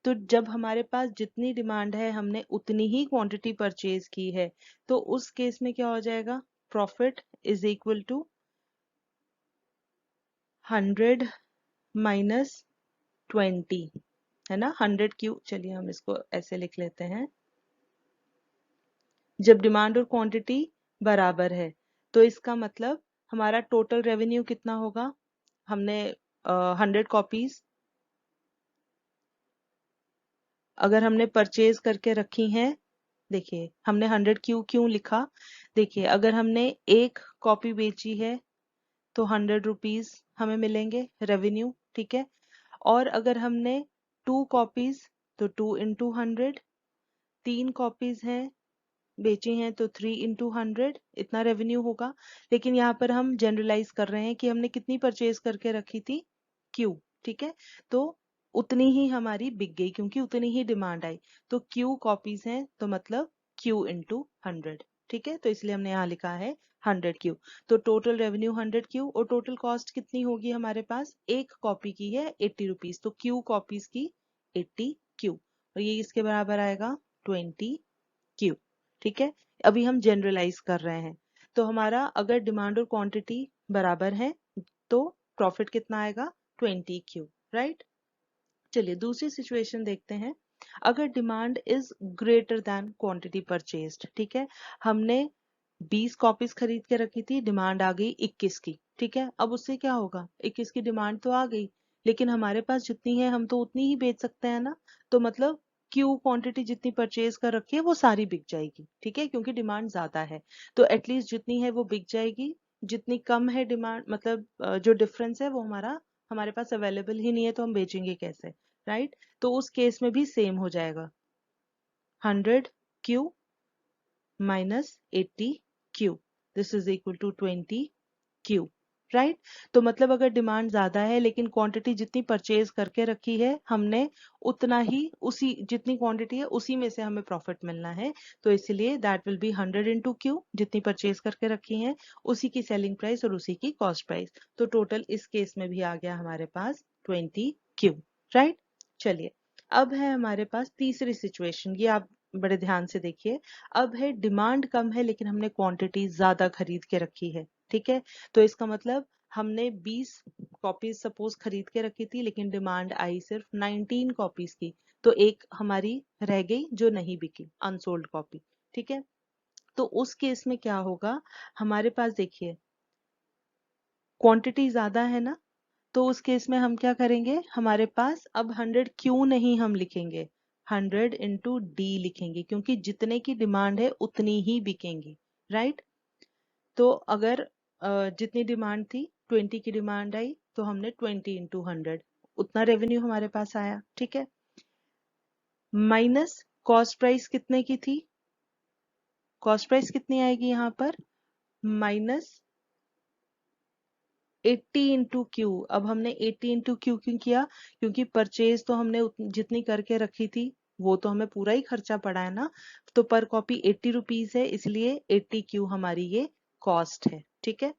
तो जब हमारे पास जितनी डिमांड है हमने उतनी ही क्वांटिटी परचेज की है, तो उस केस में क्या हो जाएगा, profit is equal to 100 minus 20, है ना, 100 क्यू, चलिए हम इसको ऐसे लिख लेते हैं। जब डिमांड और क्वांटिटी बराबर है तो इसका मतलब हमारा टोटल रेवेन्यू कितना होगा, हमने 100 कॉपीज अगर हमने परचेज करके रखी हैं, देखिए हमने 100 क्यू क्यों लिखा, देखिए अगर हमने एक कॉपी बेची है तो 100 रुपीज हमें मिलेंगे रेवेन्यू, ठीक है। और अगर हमने 2 कॉपीज तो 2 × 100, 3 कॉपीज हैं बेची हैं तो 3 × 100, इतना रेवेन्यू होगा। लेकिन यहाँ पर हम जनरलाइज कर रहे हैं कि हमने कितनी परचेज करके रखी थी, क्यू, ठीक है। तो उतनी ही हमारी बिक गई क्योंकि उतनी ही डिमांड आई, तो क्यू कॉपीज हैं तो मतलब Q × 100, ठीक है। तो इसलिए हमने यहाँ लिखा है 100 क्यू। तो टोटल रेवेन्यू 100 क्यू और टोटल कॉस्ट कितनी होगी हमारे पास, एक कॉपी की है 80 रुपीज, तो क्यू कॉपीज की 80 क्यू, और ये इसके बराबर आएगा 20 क्यू, ठीक है। अभी हम जनरलाइज कर रहे हैं, तो हमारा अगर डिमांड और क्वांटिटी बराबर है तो प्रॉफिट कितना आएगा, 20 क्यू, राइट। चलिए दूसरी सिचुएशन देखते हैं। अगर demand is greater then quantity purchased, ठीक है, हमने 20 कॉपीज खरीद के रखी थी, डिमांड आ गई 21 की, ठीक है। अब उससे क्या होगा, 21 की डिमांड तो आ गई लेकिन हमारे पास जितनी है हम तो उतनी ही बेच सकते हैं ना, तो मतलब क्यू क्वांटिटी जितनी परचेज कर रखी है वो सारी बिक जाएगी, ठीक है, क्योंकि डिमांड ज्यादा है। तो एटलीस्ट जितनी है वो बिक जाएगी, जितनी कम है डिमांड, मतलब जो डिफरेंस है वो हमारे पास अवेलेबल ही नहीं है, तो हम बेचेंगे कैसे, राइट। तो उस केस में भी सेम हो जाएगा, 100 Q minus 80 Q, this is equal to 20 Q, right. तो मतलब अगर डिमांड ज्यादा है लेकिन क्वांटिटी जितनी परचेज करके रखी है हमने उतना ही, उसी जितनी क्वांटिटी है उसी में से हमें प्रॉफिट मिलना है, तो इसलिए दैट विल बी 100 × क्यू, जितनी परचेज करके रखी है उसी की सेलिंग प्राइस और उसी की कॉस्ट प्राइस। तो टोटल इस केस में भी आ गया हमारे पास 20 क्यू, राइट। चलिए, अब है हमारे पास तीसरी सिचुएशन, ये आप बड़े ध्यान से देखिए। अब है डिमांड कम है लेकिन हमने क्वांटिटी ज्यादा खरीद के रखी है, ठीक है। तो इसका मतलब हमने 20 कॉपीज सपोज खरीद के रखी थी, लेकिन डिमांड आई सिर्फ 19 कॉपीज की, तो एक हमारी रह गई जो नहीं बिकी, अनसोल्ड कॉपी। ठीक है, तो उस केस में क्या होगा, हमारे पास देखिए क्वांटिटी ज्यादा है ना, तो उस केस में हम क्या करेंगे, हमारे पास अब 100 क्यों नहीं हम लिखेंगे, 100 इंटू डी लिखेंगे, क्योंकि जितने की डिमांड है उतनी ही बिकेंगी, राइट। तो अगर जितनी डिमांड थी 20 की डिमांड आई, तो हमने 20 इंटू 100, उतना रेवेन्यू हमारे पास आया। ठीक है, माइनस कॉस्ट प्राइस कितने की थी, कॉस्ट प्राइस कितनी आएगी यहाँ पर, माइनस 80 इंटू क्यू। अब हमने 80 इंटू क्यू क्यों किया, क्योंकि परचेज तो हमने जितनी करके रखी थी वो तो हमें पूरा ही खर्चा पड़ा है ना, तो पर कॉपी 80 रुपीज है, इसलिए 80 क्यू हमारी ये कॉस्ट है। ठीक है,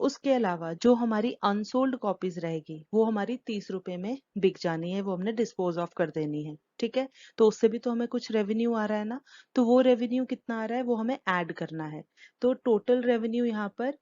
उसके अलावा जो हमारी अनसोल्ड कॉपीज रहेगी वो हमारी 30 रुपए में बिक जानी है, वो हमने डिस्पोज ऑफ कर देनी है। ठीक है, तो उससे भी तो हमें कुछ रेवेन्यू आ रहा है ना, तो वो रेवेन्यू कितना आ रहा है वो हमें ऐड करना है। तो टोटल रेवेन्यू यहाँ पर,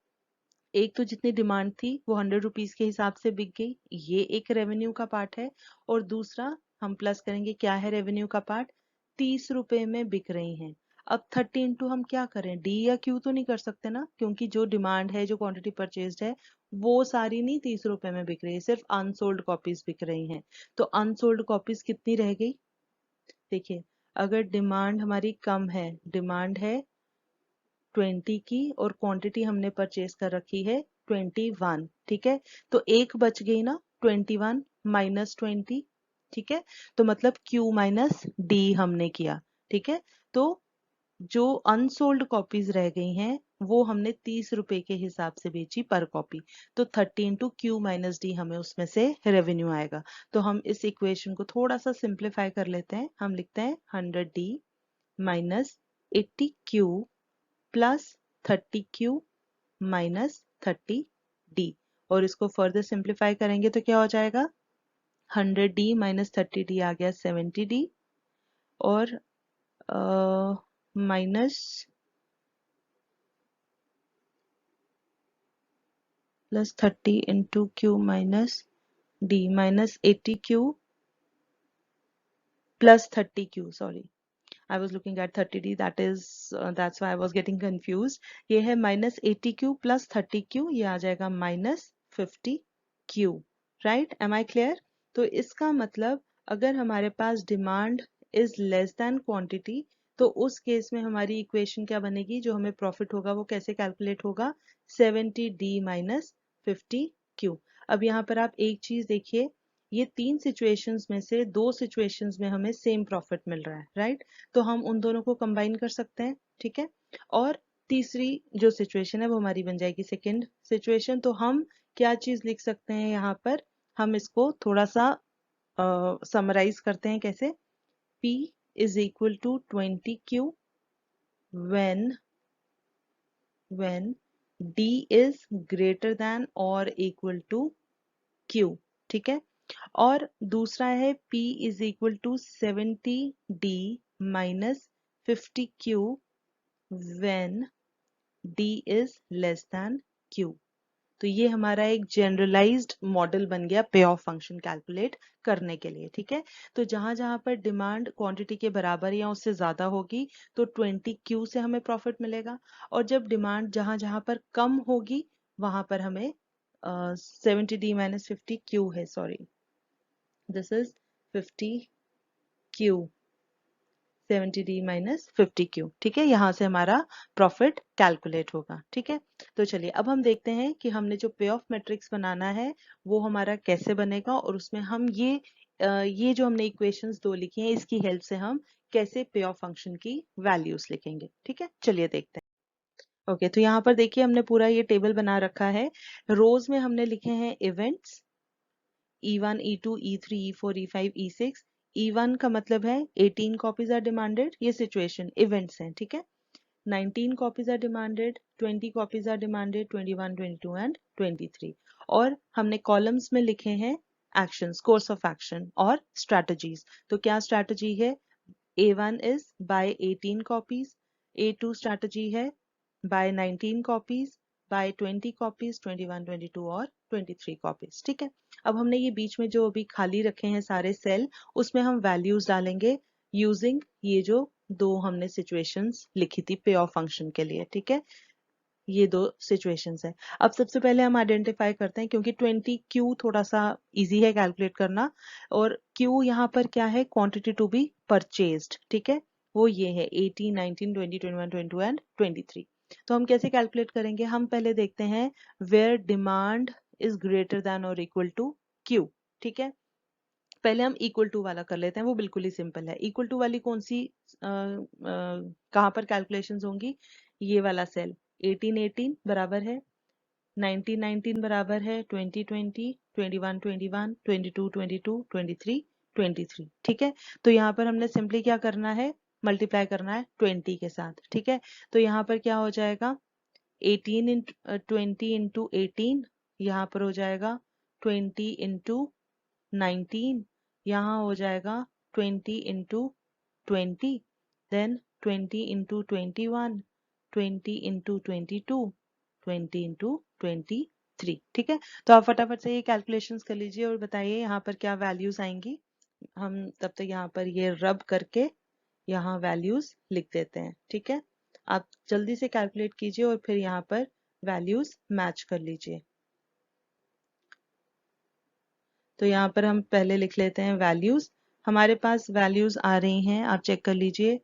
एक तो जितनी डिमांड थी वो 100 रुपीज के हिसाब से बिक गई, ये एक रेवेन्यू का पार्ट है, और दूसरा हम प्लस करेंगे, क्या है रेवेन्यू का पार्ट, 30 रुपए में बिक रही हैं। अब 30 इंटू हम क्या करें, डी या क्यू तो नहीं कर सकते ना, क्योंकि जो डिमांड है, जो क्वांटिटी परचेज्ड है वो सारी नहीं 30 रुपए में बिक रही है, सिर्फ अनसोल्ड कॉपीज बिक रही हैं। तो अनसोल्ड कॉपीज कितनी रह गई, देखिए अगर डिमांड हमारी कम है, डिमांड है 20 की और क्वांटिटी हमने परचेज कर रखी है 21, ठीक है, तो एक बच गई ना 21 माइनस 20। ठीक है, तो मतलब Q माइनस D हमने किया। ठीक है, तो जो अनसोल्ड कॉपीज रह गई हैं वो हमने 30 रुपए के हिसाब से बेची पर कॉपी, तो 30 इंटू क्यू माइनस डी हमें उसमें से रेवेन्यू आएगा। तो हम इस इक्वेशन को थोड़ा सा सिंप्लीफाई कर लेते हैं, हम लिखते हैं 100D minus 80Q plus 30Q minus 30D, और इसको फर्दर सिंप्लीफाई करेंगे तो क्या हो जाएगा, 100D माइनस 30D आ गया 70D, और minus plus 30 into Q minus D minus 80Q plus 30Q, sorry I was looking at 30D, that's why I was getting confused. ये है माइनस 80Q प्लस 30Q, ये आ जाएगा minus 50Q, right, am I clear. तो इसका मतलब अगर हमारे पास demand is less than quantity, तो उस केस में हमारी इक्वेशन क्या बनेगी, जो हमें प्रॉफिट होगा वो कैसे कैलकुलेट होगा, 70D माइनस 50Q। अब यहाँ पर आप एक चीज देखिए, ये तीन सिचुएशंस में से दो सिचुएशंस में हमें सेम प्रॉफिट मिल रहा है, राइट, तो हम उन दोनों को कंबाइन कर सकते हैं। ठीक है, और तीसरी जो सिचुएशन है वो हमारी बन जाएगी सेकेंड सिचुएशन। तो हम क्या चीज लिख सकते हैं यहाँ पर, हम इसको थोड़ा सा समराइज करते हैं कैसे, P is equal to 20Q when D is greater than or equal to Q। ठीक है, और दूसरा है P is equal to 70D minus 50Q when D is less than Q। तो ये हमारा एक जनरलाइज्ड मॉडल बन गया पे ऑफ फंक्शन कैलकुलेट करने के लिए। ठीक है, तो जहां जहां पर डिमांड क्वांटिटी के बराबर या उससे ज्यादा होगी तो 20Q से हमें प्रॉफिट मिलेगा, और जब डिमांड जहां जहां पर कम होगी वहां पर हमें 70D माइनस 50Q है, sorry this is 50Q, 70D minus 50Q। ठीक है, यहाँ से हमारा प्रॉफिट कैलकुलेट होगा। ठीक है, तो चलिए अब हम देखते हैं कि हमने जो पे ऑफ मैट्रिक्स बनाना है वो हमारा कैसे बनेगा, और उसमें हम ये जो हमने इक्वेशंस दो लिखी हैं इसकी हेल्प से हम कैसे पे ऑफ फंक्शन की वैल्यूज लिखेंगे। ठीक है, चलिए देखते हैं। ओके, तो यहाँ पर देखिए हमने पूरा ये टेबल बना रखा है, रोज में हमने लिखे हैं events E1, E2, E3, E4, E5, E6। E1 का मतलब है 18 कॉपीज आर डिमांडेड, ये सिचुएशन इवेंट्स हैं। ठीक है, 19 copies are demanded, 20 copies are demanded, 21, 22 and 23। और हमने कॉलम्स में लिखे हैं एक्शंस, कोर्स ऑफ एक्शन और स्ट्रैटेजीज। तो क्या स्ट्रैटेजी है, A1 is by 18 copies, A2 strategy है by 19 copies, बाय 20 कॉपीज, 21, 22 और 23 कॉपीज। ठीक है, अब हमने ये बीच में जो अभी खाली रखे हैं सारे सेल, उसमें हम वैल्यूज डालेंगे यूजिंग ये जो दो हमने सिचुएशंस लिखी थी पे ऑफ फंक्शन के लिए। ठीक है, ये दो सिचुएशंस है। अब सबसे पहले हम आइडेंटिफाई करते हैं, क्योंकि 20 क्यू थोड़ा सा इजी है कैलकुलेट करना, और क्यू यहाँ पर क्या है, क्वांटिटी टू बी परचेज्ड। ठीक है, वो ये है 18, 19, 20, 21, 22 एंड 23। तो हम कैसे कैलकुलेट करेंगे, हम पहले देखते हैं where demand is greater than और इक्वल टू क्यू। ठीक है, पहले हम इक्वल टू वाला कर लेते हैं, वो बिल्कुल ही सिंपल है। इक्वल टू वाली कौन सी कहाँ पर कैलकुलेशंस होंगी, ये वाला सेल 18, 18 बराबर है 19, 19 बराबर है 20, 20, 21, 21, 22, 22, 23, 23। ठीक है, तो यहाँ पर हमने सिंपली क्या करना है, मल्टीप्लाई करना है 20 के साथ। ठीक है, तो यहाँ पर क्या हो जाएगा 18 इंटू 20 इंटू 18, यहाँ पर हो जाएगा 20 इंटू 19, यहाँ हो जाएगा 20 into 20, then 20 into 21, 20 into 22, 20 into 23। ठीक है, तो आप फटाफट से ये कैलकुलेशंस कर लीजिए और बताइए यहाँ पर क्या वैल्यूज आएंगी। हम तब तक यहाँ पर ये रब करके यहाँ वैल्यूज लिख देते हैं। ठीक है, आप जल्दी से कैलकुलेट कीजिए और फिर यहाँ पर वैल्यूज मैच कर लीजिए। तो यहाँ पर हम पहले लिख लेते हैं वैल्यूज। हमारे पास वैल्यूज आ रही हैं, आप चेक कर लीजिए,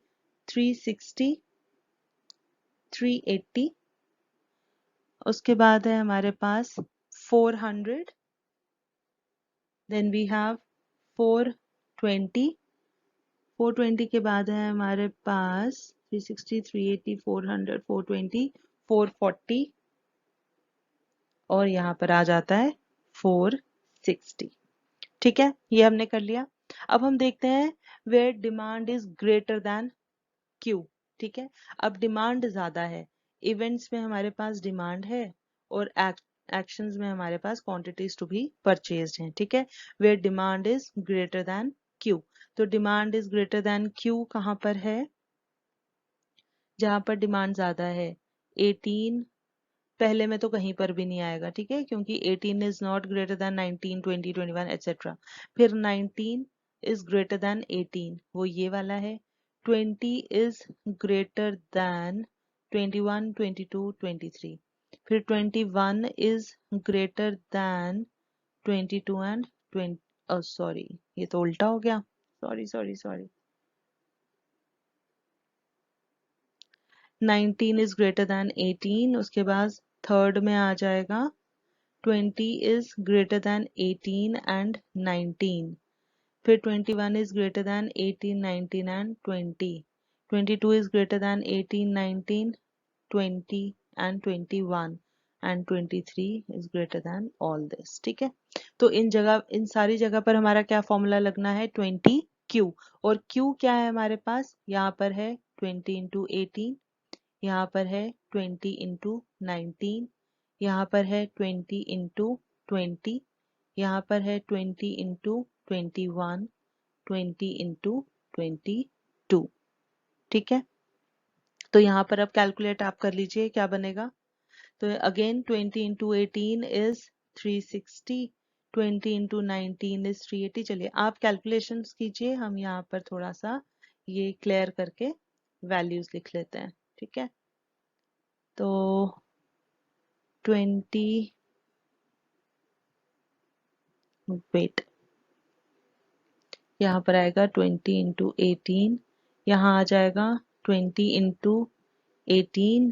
360, 380, उसके बाद है हमारे पास 400, देन वी हैव 420, 420 के बाद है हमारे पास 360, 380, 400, 420, 440 और यहाँ पर आ जाता है 460। ठीक है, ये हमने कर लिया। अब हम देखते हैं where demand is greater than Q. ठीक है, अब डिमांड ज्यादा है, इवेंट्स में हमारे पास डिमांड है और एक्शंस में हमारे पास क्वांटिटीज टू बी परचेज्ड हैं। ठीक है, where demand is greater than Q, तो demand is greater than Q कहाँ पर है, जहां पर डिमांड ज्यादा है 18, पहले में तो कहीं पर भी नहीं आएगा। ठीक है, क्योंकि 18 is not greater than 19, 20, 21 etcetera. फिर 19 इज ग्रेटर देन 18, वो ये वाला है। 20 इज ग्रेटर देन 21, 22, 23। फिर 21 is greater then 22 and 20, sorry ये तो उल्टा हो गया, sorry sorry sorry. 19 is greater then 18, उसके बाद थर्ड में आ जाएगा 20 is greater than 18 and 19, फिर 21 is greater than 18, 19 and 20, 22 is greater than 18, 19, 20 and 21 and 23 is greater than all this। ठीक है, तो इन सारी जगह पर हमारा क्या फॉर्मूला लगना है, 20Q, और Q क्या है हमारे पास, यहाँ पर है 20 इंटू 18, यहाँ पर है 20 इंटू 19, यहाँ पर है 20 इंटू 20, यहाँ पर है 20 इंटू 21, 20 इंटू 22। ठीक है, तो यहाँ पर अब कैलकुलेट आप कर लीजिए क्या बनेगा। तो again 20 into 18 is 360, 20 into 19 is 380। चलिए आप कैलकुलेशंस कीजिए, हम यहाँ पर थोड़ा सा ये क्लियर करके वैल्यूज लिख लेते हैं। ठीक है, तो 20, वेट, यहाँ पर आएगा 20 इंटू 18, यहाँ आ जाएगा 20 इंटू 18,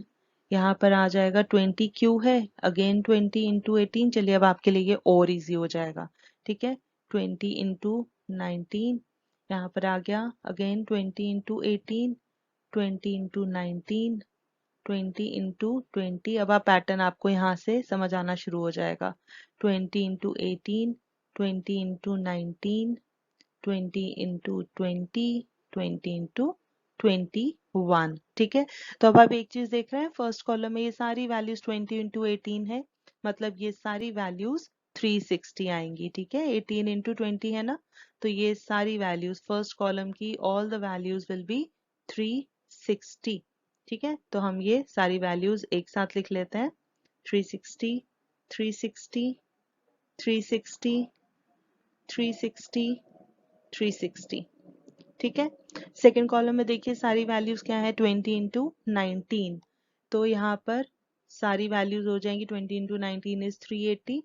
यहाँ पर आ जाएगा 20 क्यू है, अगेन 20 इंटू 18। चलिए अब आपके लिए ये और इजी हो जाएगा। ठीक है, 20 इंटू 19, यहाँ पर आ गया अगेन 20 इंटू 18, 20 इंटू 19, 20 इंटू 20। अब आप पैटर्न आपको यहाँ से समझ आना शुरू हो जाएगा, 20 इंटू 18, 20 इंटू 19, 20 इंटू 20, 20 इंटू 21। ठीक है, तो अब आप एक चीज देख रहे हैं, फर्स्ट कॉलम में ये सारी वैल्यूज 20 इंटू 18 है, मतलब ये सारी वैल्यूज 360 आएंगी। ठीक है, 18 इंटू 20 है ना, तो ये सारी वैल्यूज फर्स्ट कॉलम की all the values will be 360। ठीक है, तो हम ये सारी वैल्यूज एक साथ लिख लेते हैं, 360, 360, 360, 360, 360। ठीक है। सेकंड कॉलम में देखिए सारी वैल्यूज क्या है, 20 इंटू 19। तो यहाँ पर सारी वैल्यूज हो जाएंगी, 20 इंटू 19 इज 380।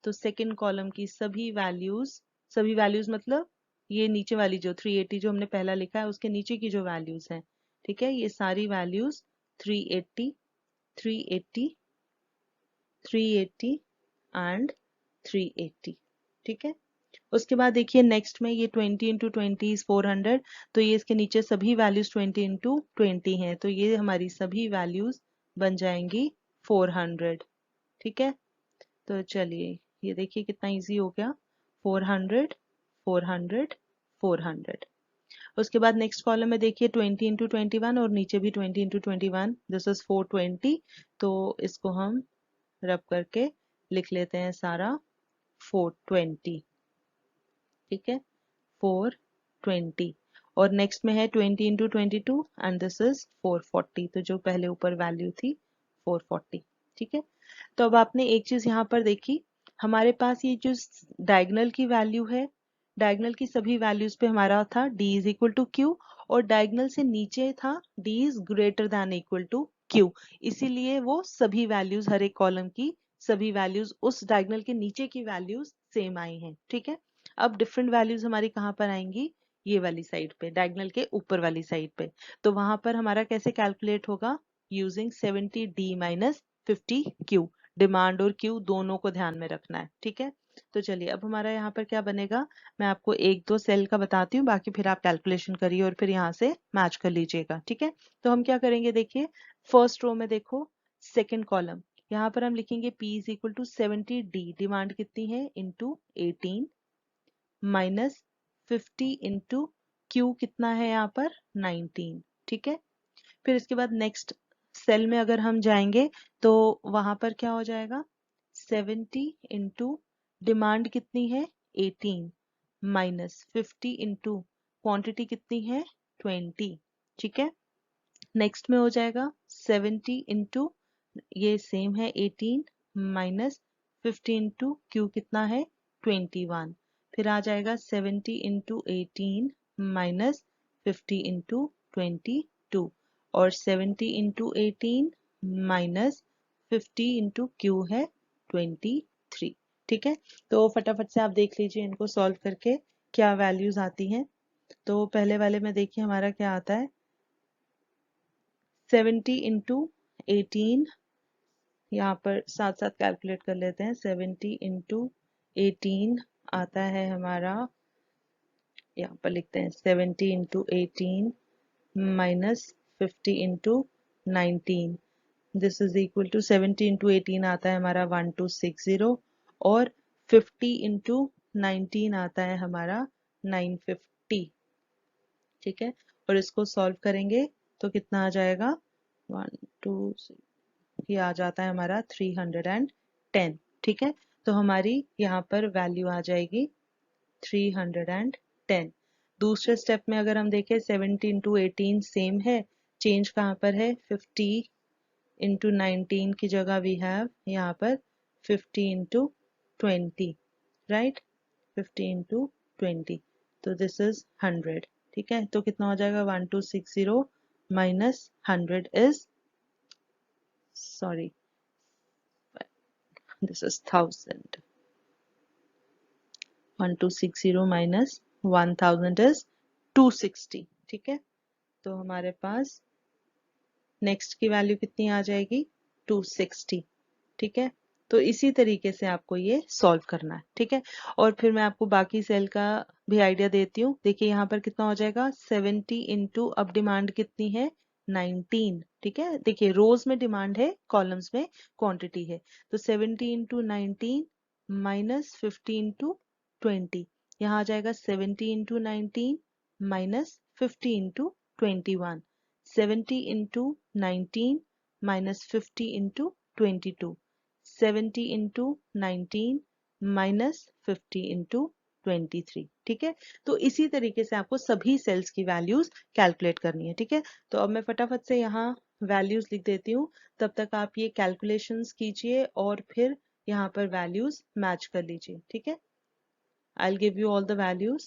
तो सेकंड कॉलम की सभी वैल्यूज मतलब ये नीचे वाली जो 380 जो हमने पहला लिखा है उसके नीचे की जो वैल्यूज हैं, ठीक है, ये सारी वैल्यूज 380, 380, 380 एंड 380। ठीक है। उसके बाद देखिए नेक्स्ट में ये 20 इंटू 20 इज 400। तो ये इसके नीचे सभी वैल्यूज 20 इंटू 20 हैं, तो ये हमारी सभी वैल्यूज बन जाएंगी 400। ठीक है। तो चलिए ये देखिए कितना इजी हो गया, 400, 400, 400। उसके बाद नेक्स्ट कॉलम में देखिए 20 इंटू 21 और नीचे भी 20 इंटू 21, दिस इज 420। तो इसको हम रब करके लिख लेते हैं सारा 420। ठीक है, 420। और नेक्स्ट में है 20 इंटू 22 एंड दिस इज 440। तो जो पहले ऊपर वैल्यू थी 440। ठीक है। तो अब आपने एक चीज यहाँ पर देखी, हमारे पास ये जो डायगोनल की वैल्यू है, डायगोनल की सभी वैल्यूज पे हमारा था d is equal to Q, और डायगोनल से नीचे था d is greater than equal to Q. इसीलिए वो सभी वैल्यूज हर एक कॉलम की सभी वैल्यूज उस डायगोनल के नीचे की वैल्यूज सेम आई हैं। ठीक है। अब डिफरेंट वैल्यूज हमारी कहाँ पर आएंगी, ये वाली साइड पे, डायगोनल के ऊपर वाली साइड पे। तो वहां पर हमारा कैसे कैलकुलेट होगा, using 70d minus 50q। Demand और क्यू दोनों को ध्यान में रखना है। ठीक है। तो चलिए अब हमारा यहाँ पर क्या बनेगा, मैं आपको एक दो सेल का बताती हूँ, बाकी फिर आप कैलकुलेशन करिए और फिर यहाँ से मैच कर लीजिएगा। ठीक है। तो हम क्या करेंगे, देखिए फर्स्ट रो में देखो सेकेंड कॉलम, यहाँ पर हम लिखेंगे P is equal to 70d, demand कितनी है इंटू 18 माइनस 50 इंटू क्यू कितना है यहाँ पर 19। ठीक है। फिर इसके बाद नेक्स्ट सेल में अगर हम जाएंगे तो वहां पर क्या हो जाएगा, 70 इंटू डिमांड कितनी है 18 माइनस 50 इंटू क्वांटिटी कितनी है 20। ठीक है। नेक्स्ट में हो जाएगा 70 इंटू ये सेम है 18 माइनस 50 इंटू क्यू कितना है 21। फिर आ जाएगा 70 इंटू 18 माइनस 50 इंटू 22, और 70 इंटू 18 माइनस 50 इंटू क्यू है 23। ठीक है। तो फटाफट से आप देख लीजिए इनको सॉल्व करके क्या वैल्यूज आती हैं। तो पहले वाले में देखिए हमारा क्या आता है, 70 इंटू 18, यहाँ पर साथ साथ कैलकुलेट कर लेते हैं। 70 इंटू 18 आता है हमारा, यहाँ पर लिखते हैं 70 into 18 minus 50 into 19, this is equal to 70 into 18 आता है हमारा 1260, और 50 इंटू 19 आता है हमारा 950। ठीक है। और इसको सॉल्व करेंगे तो कितना आ जाएगा, 1 2 ये आ जाता है हमारा 310। ठीक है। तो हमारी यहाँ पर वैल्यू आ जाएगी 310। दूसरे स्टेप में अगर हम देखें 70 इंटू 18 सेम है, चेंज कहाँ पर है, 50 इंटू 19 की जगह वी हैव यहाँ पर 50 इंटू 20, राइट, 50 इंटू 20। तो दिस इज 100। ठीक है। तो कितना हो जाएगा, 1260 minus 100 is, sorry this is 1000, 1260 minus 1000 is 260। ठीक है। तो हमारे पास नेक्स्ट की वैल्यू कितनी आ जाएगी, 260। ठीक है। तो इसी तरीके से आपको ये सॉल्व करना है। ठीक है। और फिर मैं आपको बाकी सेल का भी आइडिया देती हूँ। देखिए यहाँ पर कितना हो जाएगा, 70 इंटू, अब डिमांड कितनी है 19। ठीक है। देखिए रोज में डिमांड है, कॉलम्स में क्वांटिटी है। तो 70 इंटू 19 माइनस 50 इंटू 20, यहाँ आ जाएगा 70 into 19 minus 50 into 21, 70 into 19 minus 50 into 22, 70 into 19 minus 50 into 23। ठीक है। तो इसी तरीके से आपको सभी सेल्स की वैल्यूज कैलकुलेट करनी है। ठीक है। तो अब मैं फटाफट से यहाँ वैल्यूज लिख देती हूँ, तब तक आप ये कैलकुलेशंस कीजिए और फिर यहाँ पर वैल्यूज मैच कर लीजिए। ठीक है, I'll give you all the values,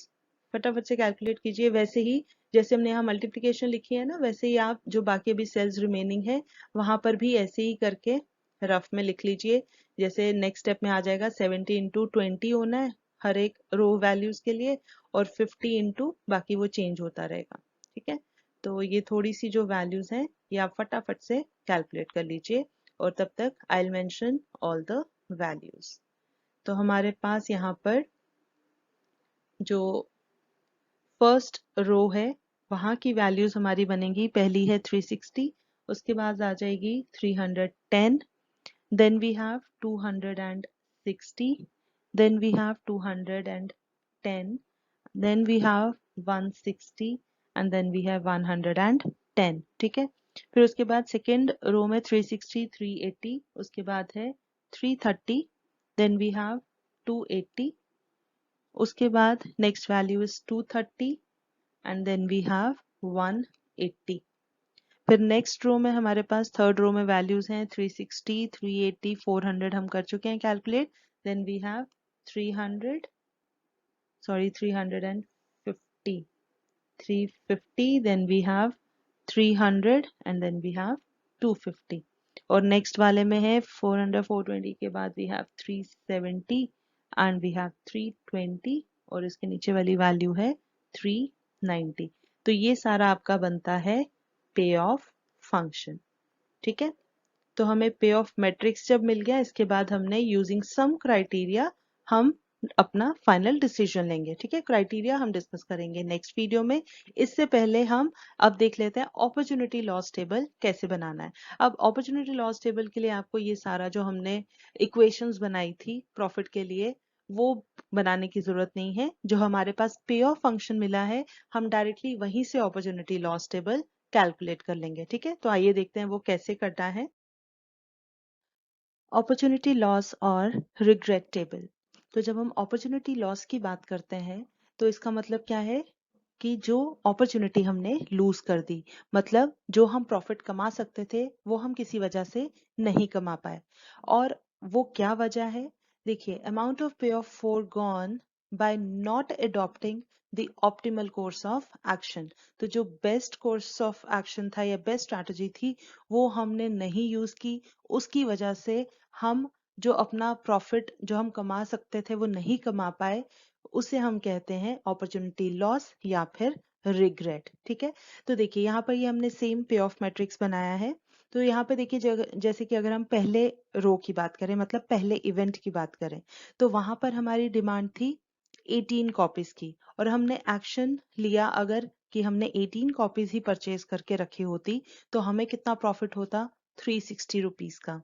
फटाफट से कैलकुलेट कीजिए। वैसे ही जैसे हमने यहाँ मल्टीप्लिकेशन लिखी है ना, वैसे ही आप जो बाकी अभी सेल्स रिमेनिंग है वहां पर भी ऐसे ही करके रफ में लिख लीजिए। जैसे नेक्स्ट स्टेप में आ जाएगा 70 इंटू 20 होना है हर एक रो वैल्यूज के लिए, और 50 इंटू बाकी वो चेंज होता रहेगा। ठीक है, तो ये थोड़ी सी जो वैल्यूज हैं ये आप फटाफट से कैलकुलेट कर लीजिए, और तब तक I will mention all the values. तो हमारे पास यहाँ पर जो फर्स्ट रो है वहां की वैल्यूज हमारी बनेंगी, पहली है 360, उसके बाद आ जाएगी 310, then we have 260, then we have 210, then we have 160 and then we have 110। ठीक है, फिर उसके बाद सेकेंड रो में 360, 380, उसके बाद है 330, देन वी हैव 280, उसके बाद next value is 230 and then we have 180। फिर नेक्स्ट रो में हमारे पास थर्ड रो में वैल्यूज हैं 360, 380, 400 हम कर चुके हैं calculate, then we have 300, sorry 350, 350, then we have 300 and then we have 250। और नेक्स्ट वाले में है 400, 420 के बाद we have 370 and we have 320, और इसके नीचे वाली वैल्यू है 390। तो ये सारा आपका बनता है पे ऑफ फंक्शन। ठीक है, तो हमें पे ऑफ मैट्रिक्स जब मिल गया, इसके बाद हमने यूजिंग सम क्राइटेरिया हम अपना फाइनल डिसीजन लेंगे। ठीक है, क्राइटेरिया हम डिस्कस करेंगे नेक्स्ट वीडियो में। इससे पहले हम अब देख लेते हैं अपॉर्चुनिटी लॉस टेबल कैसे बनाना है। अब अपॉर्चुनिटी लॉस टेबल के लिए आपको ये सारा जो हमने इक्वेशंस बनाई थी प्रॉफिट के लिए वो बनाने की जरूरत नहीं है। जो हमारे पास पे ऑफ फंक्शन मिला है हम डायरेक्टली वहीं से अपॉर्चुनिटी लॉस टेबल कैलकुलेट कर लेंगे। ठीक है, तो आइए देखते हैं वो कैसे करना है। अपॉर्चुनिटी लॉस और रिग्रेट टेबल। तो जब हम अपॉर्चुनिटी लॉस की बात करते हैं तो इसका मतलब क्या है कि जो अपॉर्चुनिटी हमने लूज कर दी, मतलब जो हम प्रॉफिट कमा सकते थे वो हम किसी वजह से नहीं कमा पाए। और वो क्या वजह है? देखिए, amount of payoff forgone by not adopting the optimal course of action. तो जो बेस्ट कोर्स ऑफ एक्शन था या बेस्ट स्ट्रैटेजी थी वो हमने नहीं यूज की, उसकी वजह से हम जो अपना प्रॉफिट जो हम कमा सकते थे वो नहीं कमा पाए, उसे हम कहते हैं अपॉर्चुनिटी लॉस या फिर रिग्रेट। ठीक है, तो देखिए यहाँ पर ये हमने सेम पे ऑफ मैट्रिक्स बनाया है। तो यहाँ पे देखिए जैसे कि अगर हम पहले रो की बात करें, मतलब पहले इवेंट की बात करें, तो वहां पर हमारी डिमांड थी 18 कॉपीज की, और हमने एक्शन लिया अगर कि हमने 18 कॉपीज ही परचेज करके रखी होती तो हमें कितना प्रॉफिट होता? 360 रुपीज का।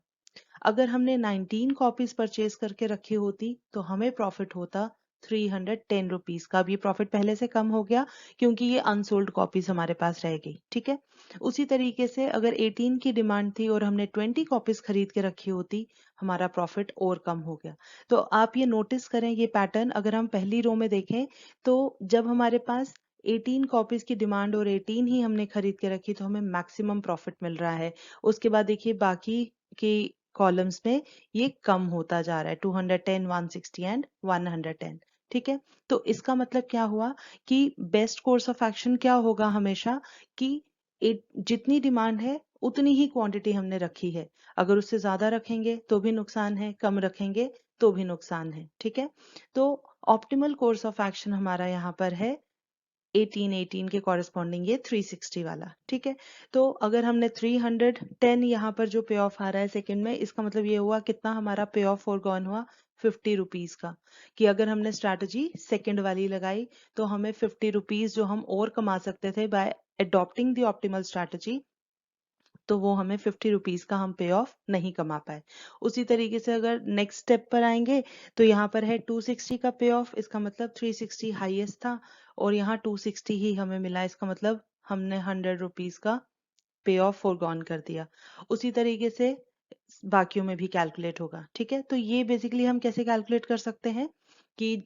अगर हमने 19 कॉपीज परचेज करके रखी होती तो हमें प्रॉफिट होता 310 रुपीज का। अब ये प्रॉफिट पहले से कम हो गया क्योंकि ये अनसोल्ड कॉपीज हमारे पास रह गई। ठीक है, उसी तरीके से अगर 18 की डिमांड थी और हमने 20 कॉपीज खरीद के रखी होती, हमारा प्रॉफिट और कम हो गया। तो आप ये नोटिस करें ये पैटर्न, अगर हम पहली रो में देखें तो जब हमारे पास 18 कॉपीज की डिमांड और 18 ही हमने खरीद के रखी तो हमें मैक्सिमम प्रॉफिट मिल रहा है। उसके बाद देखिए बाकी की कॉलम्स में ये कम होता जा रहा है, 210, 160 एंड 110। ठीक है, तो इसका मतलब क्या हुआ कि बेस्ट कोर्स ऑफ एक्शन क्या होगा हमेशा कि जितनी डिमांड है उतनी ही क्वांटिटी हमने रखी है। अगर उससे ज्यादा रखेंगे तो भी नुकसान है, कम रखेंगे तो भी नुकसान है। ठीक है, तो ऑप्टिमल कोर्स ऑफ एक्शन हमारा यहाँ पर है 18 के कॉरेस्पॉन्डिंग ये 360 वाला। ठीक है, तो अगर हमने 310 यहाँ पर जो पे ऑफ आ रहा है सेकंड में, इसका मतलब ये हुआ कितना हमारा पे ऑफ फोरगॉन हुआ 50 रुपीज का। कि अगर हमने स्ट्रैटेजी सेकंड वाली लगाई तो हमें 50 रुपीज जो हम और कमा सकते थे bye adopting the optimal strategy, तो वो हमें 50 रुपीज का हम पे ऑफ नहीं कमा पाए। उसी तरीके से अगर नेक्स्ट स्टेप पर आएंगे तो यहाँ पर है 260 का पे ऑफ, इसका मतलब 360 हाईएस्ट था और यहाँ 260 ही हमें मिला, इसका मतलब हमने 100 रुपीज का पे ऑफ फोरगॉन कर दिया। उसी तरीके से बाकियों में भी कैलकुलेट होगा। ठीक है, तो ये बेसिकली हम कैसे कैलकुलेट कर सकते हैं कि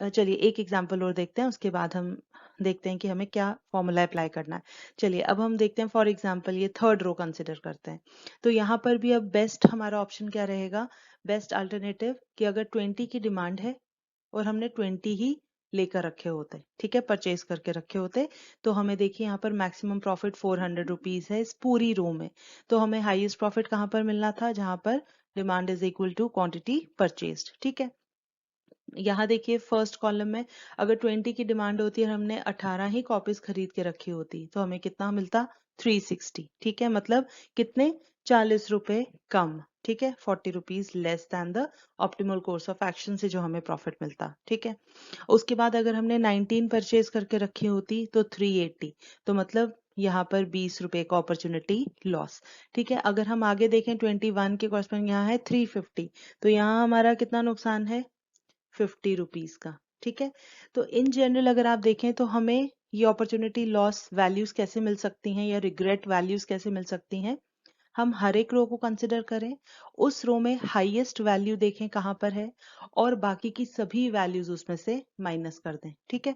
चलिए एक एग्जांपल और देखते हैं, उसके बाद हम देखते हैं कि हमें क्या फॉर्मूला अप्लाई करना है। चलिए अब हम देखते हैं, फॉर एग्जांपल ये थर्ड रो कंसिडर करते हैं। तो यहाँ पर भी अब बेस्ट हमारा ऑप्शन क्या रहेगा, बेस्ट अल्टरनेटिव, कि अगर 20 की डिमांड है और हमने 20 ही लेकर रखे होते, ठीक है, परचेज करके रखे होते, तो हमें देखिए यहाँ पर मैक्सिमम प्रॉफिट 400 रुपीज है इस पूरी रो में। तो हमें हाईएस्ट प्रॉफिट कहाँ पर मिलना था, जहां पर demand is equal to quantity purchased, ठीक है। यहाँ देखिए फर्स्ट कॉलम में अगर 20 की डिमांड होती है और हमने 18 ही कॉपीज खरीद के रखी होती तो हमें कितना मिलता, 360, ठीक है, मतलब कितने, 40 रुपए कम, ठीक है, 40 rupees less than the optimal course of action से जो हमें प्रॉफिट मिलता, ठीक है। उसके बाद अगर हमने 19 परचेज करके रखी होती तो 380, तो मतलब यहाँ पर 20 रुपए का अपॉर्चुनिटी लॉस, ठीक है। अगर हम आगे देखें 21 के कॉरस्पॉन्डिंग यहाँ है 350, तो यहाँ हमारा कितना नुकसान है, 50 रुपीज का, ठीक है। तो इन जनरल अगर आप देखें तो हमें ये अपॉर्चुनिटी लॉस वैल्यूज कैसे मिल सकती हैं या रिग्रेट वैल्यूज कैसे मिल सकती हैं, हम हर एक रो को कंसिडर करें, उस रो में हाईएस्ट वैल्यू देखें कहां पर है और बाकी की सभी वैल्यूज उसमें से माइनस कर दें, ठीक है।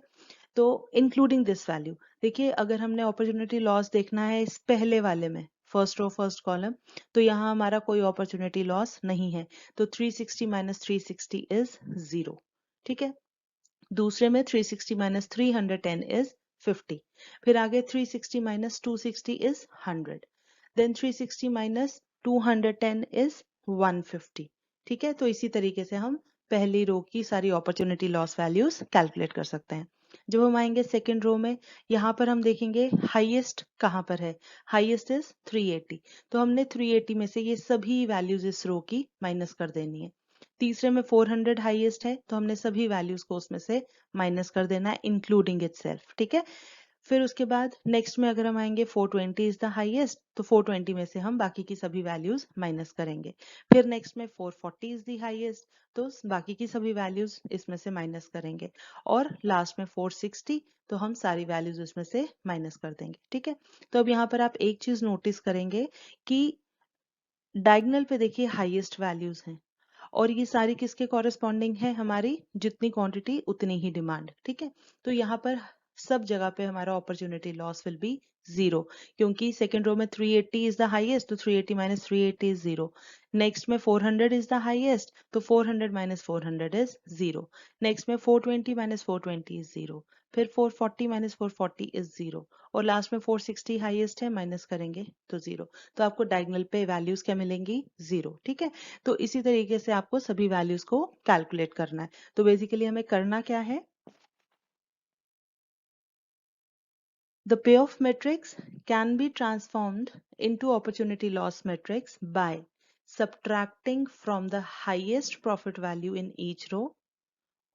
तो इंक्लूडिंग दिस वैल्यू, देखिए अगर हमने अपॉर्चुनिटी लॉस देखना है इस पहले वाले में, फर्स्ट रो फर्स्ट कॉलम, तो यहाँ हमारा कोई अपॉर्चुनिटी लॉस नहीं है, तो 360 माइनस 360 इज 0, ठीक है। दूसरे में 360 माइनस 310 इज 50, फिर आगे 360 minus 260 is 100, then 360 minus 210 is 150, ठीक है। तो इसी तरीके से हम पहली रो की सारी अपॉर्चुनिटी लॉस वैल्यूज कैलकुलेट कर सकते हैं। जब हम आएंगे सेकेंड रो में, यहाँ पर हम देखेंगे हाईएस्ट कहाँ पर है, हाईएस्ट इज 380, तो हमने 380 में से ये सभी वैल्यूज इस रो की माइनस कर देनी है। तीसरे में 400 हाईएस्ट है, तो हमने सभी वैल्यूज को उसमें से माइनस कर देना है इंक्लूडिंग इटसेल्फ, ठीक है। फिर उसके बाद नेक्स्ट में अगर हम आएंगे 420 इज द हाईएस्ट, तो 420 में से हम बाकी की सभी वैल्यूज माइनस करेंगे। फिर नेक्स्ट में 440 इज द हाईएस्ट, तो बाकी की सभी वैल्यूज इसमें से माइनस करेंगे। और लास्ट में 460, तो हम सारी वैल्यूज उसमें से माइनस कर देंगे, ठीक है। तो अब यहाँ पर आप एक चीज नोटिस करेंगे कि डायगोनल पे देखिए हाईएस्ट वैल्यूज हैं और ये सारी किसके कॉरेस्पॉन्डिंग है, हमारी जितनी क्वांटिटी उतनी ही डिमांड, ठीक है। तो यहाँ पर सब जगह पे हमारा अपॉर्चुनिटी लॉस विल बी 0, क्योंकि सेकेंड रो में 380 इज द हाईएस्ट, तो 380 माइनस 380 इज 0। नेक्स्ट में 400 इज द हाईएस्ट, तो 400 माइनस 400 इज 0। नेक्स्ट में 420 माइनस 420 इज 0। फिर 440 माइनस 440 इज 0, और लास्ट में 460 हाईएस्ट है, माइनस करेंगे तो 0। तो आपको डायगोनल पे वैल्यूज क्या मिलेंगी, 0, ठीक है। तो इसी तरीके से आपको सभी वैल्यूज को कैलकुलेट करना है। तो बेसिकली हमें करना क्या है, the payoff matrix can be transformed into opportunity loss matrix by subtracting from the highest profit value in each row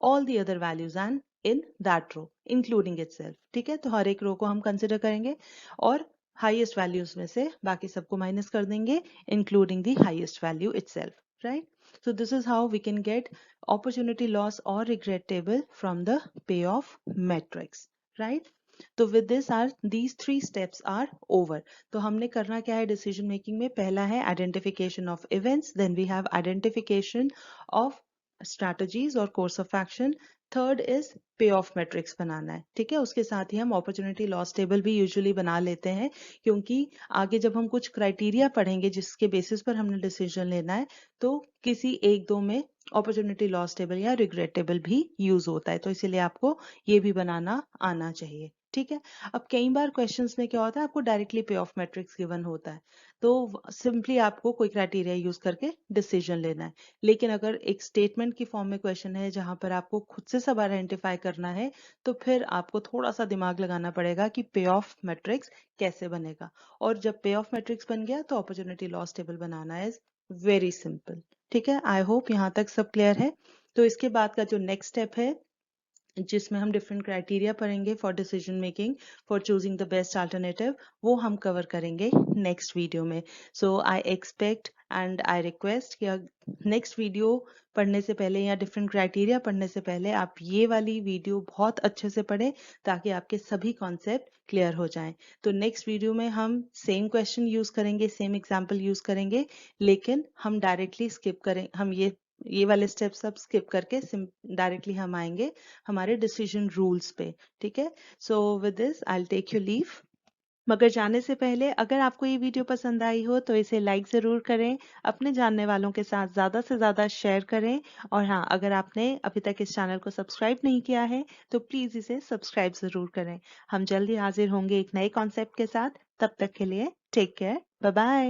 all the other values and in that row including itself, ठीक है। तो हर एक रो को हम कंसिडर करेंगे और highest values में से बाकी सबको माइनस कर देंगे including the highest value itself, right? So this is how we can get opportunity loss or regret table from the payoff matrix, right? तो with this are these three steps are over. तो हमने करना क्या है decision making में, पहला है identification of events, then we have identification of strategies और course of action, third is payoff matrix बनाना है, ठीक है। उसके साथ ही हम अपॉर्चुनिटी लॉस टेबल भी यूजुअली बना लेते हैं, क्योंकि आगे जब हम कुछ क्राइटेरिया पढ़ेंगे जिसके बेसिस पर हमने डिसीजन लेना है, तो किसी एक दो में अपॉर्चुनिटी लॉस टेबल या रिग्रेट टेबल भी यूज होता है, तो इसीलिए आपको ये भी बनाना आना चाहिए, ठीक है। अब कई बार क्वेश्चंस में क्या होता है, आपको directly pay of matrix given होता है, तो सिंपली आपको कोई क्राइटेरिया यूज करके डिसीजन लेना है। लेकिन अगर एक स्टेटमेंट की फॉर्म में क्वेश्चन है जहां पर आपको खुद से सब आइडेंटिफाई करना है, तो फिर आपको थोड़ा सा दिमाग लगाना पड़ेगा कि पे ऑफ मैट्रिक्स कैसे बनेगा। और जब पे ऑफ मैट्रिक्स बन गया तो opportunity loss table banana is very simple, ठीक है। आई होप यहाँ तक सब क्लियर है। तो इसके बाद का जो नेक्स्ट स्टेप है, जिसमें हम डिफरेंट क्राइटेरिया पढ़ेंगे for decision making, for choosing the best alternative, वो हम कवर करेंगे नेक्स्ट वीडियो में। So I expect and I request कि नेक्स्ट वीडियो पढ़ने से पहले या डिफरेंट क्राइटेरिया पढ़ने से पहले आप ये वाली वीडियो बहुत अच्छे से पढ़ें, ताकि आपके सभी कॉन्सेप्ट क्लियर हो जाएं। तो नेक्स्ट वीडियो में हम सेम क्वेश्चन यूज करेंगे, सेम एग्जाम्पल यूज करेंगे, लेकिन हम डायरेक्टली स्किप करें, हम ये ये वाले स्टेप्स आप स्किप करके डायरेक्टली हम आएंगे हमारे डिसीजन रूल्स पे। ठीक है, so with this I will take you leave. मगर जाने से पहले अगर आपको ये वीडियो पसंद आई हो तो इसे लाइक ज़रूर करें, अपने जानने वालों के साथ ज़्यादा से ज़्यादा शेयर करें, और हाँ, अगर आपने अभी तक इस चैनल को सब्सक्राइब नहीं किया है तो प्लीज़ इसे सब्सक्राइब ज़रूर करें। हम जल्दी हाजिर होंगे एक नए कॉन्सेप्ट के साथ। तब तक के लिए टेक केयर, बाय बाय।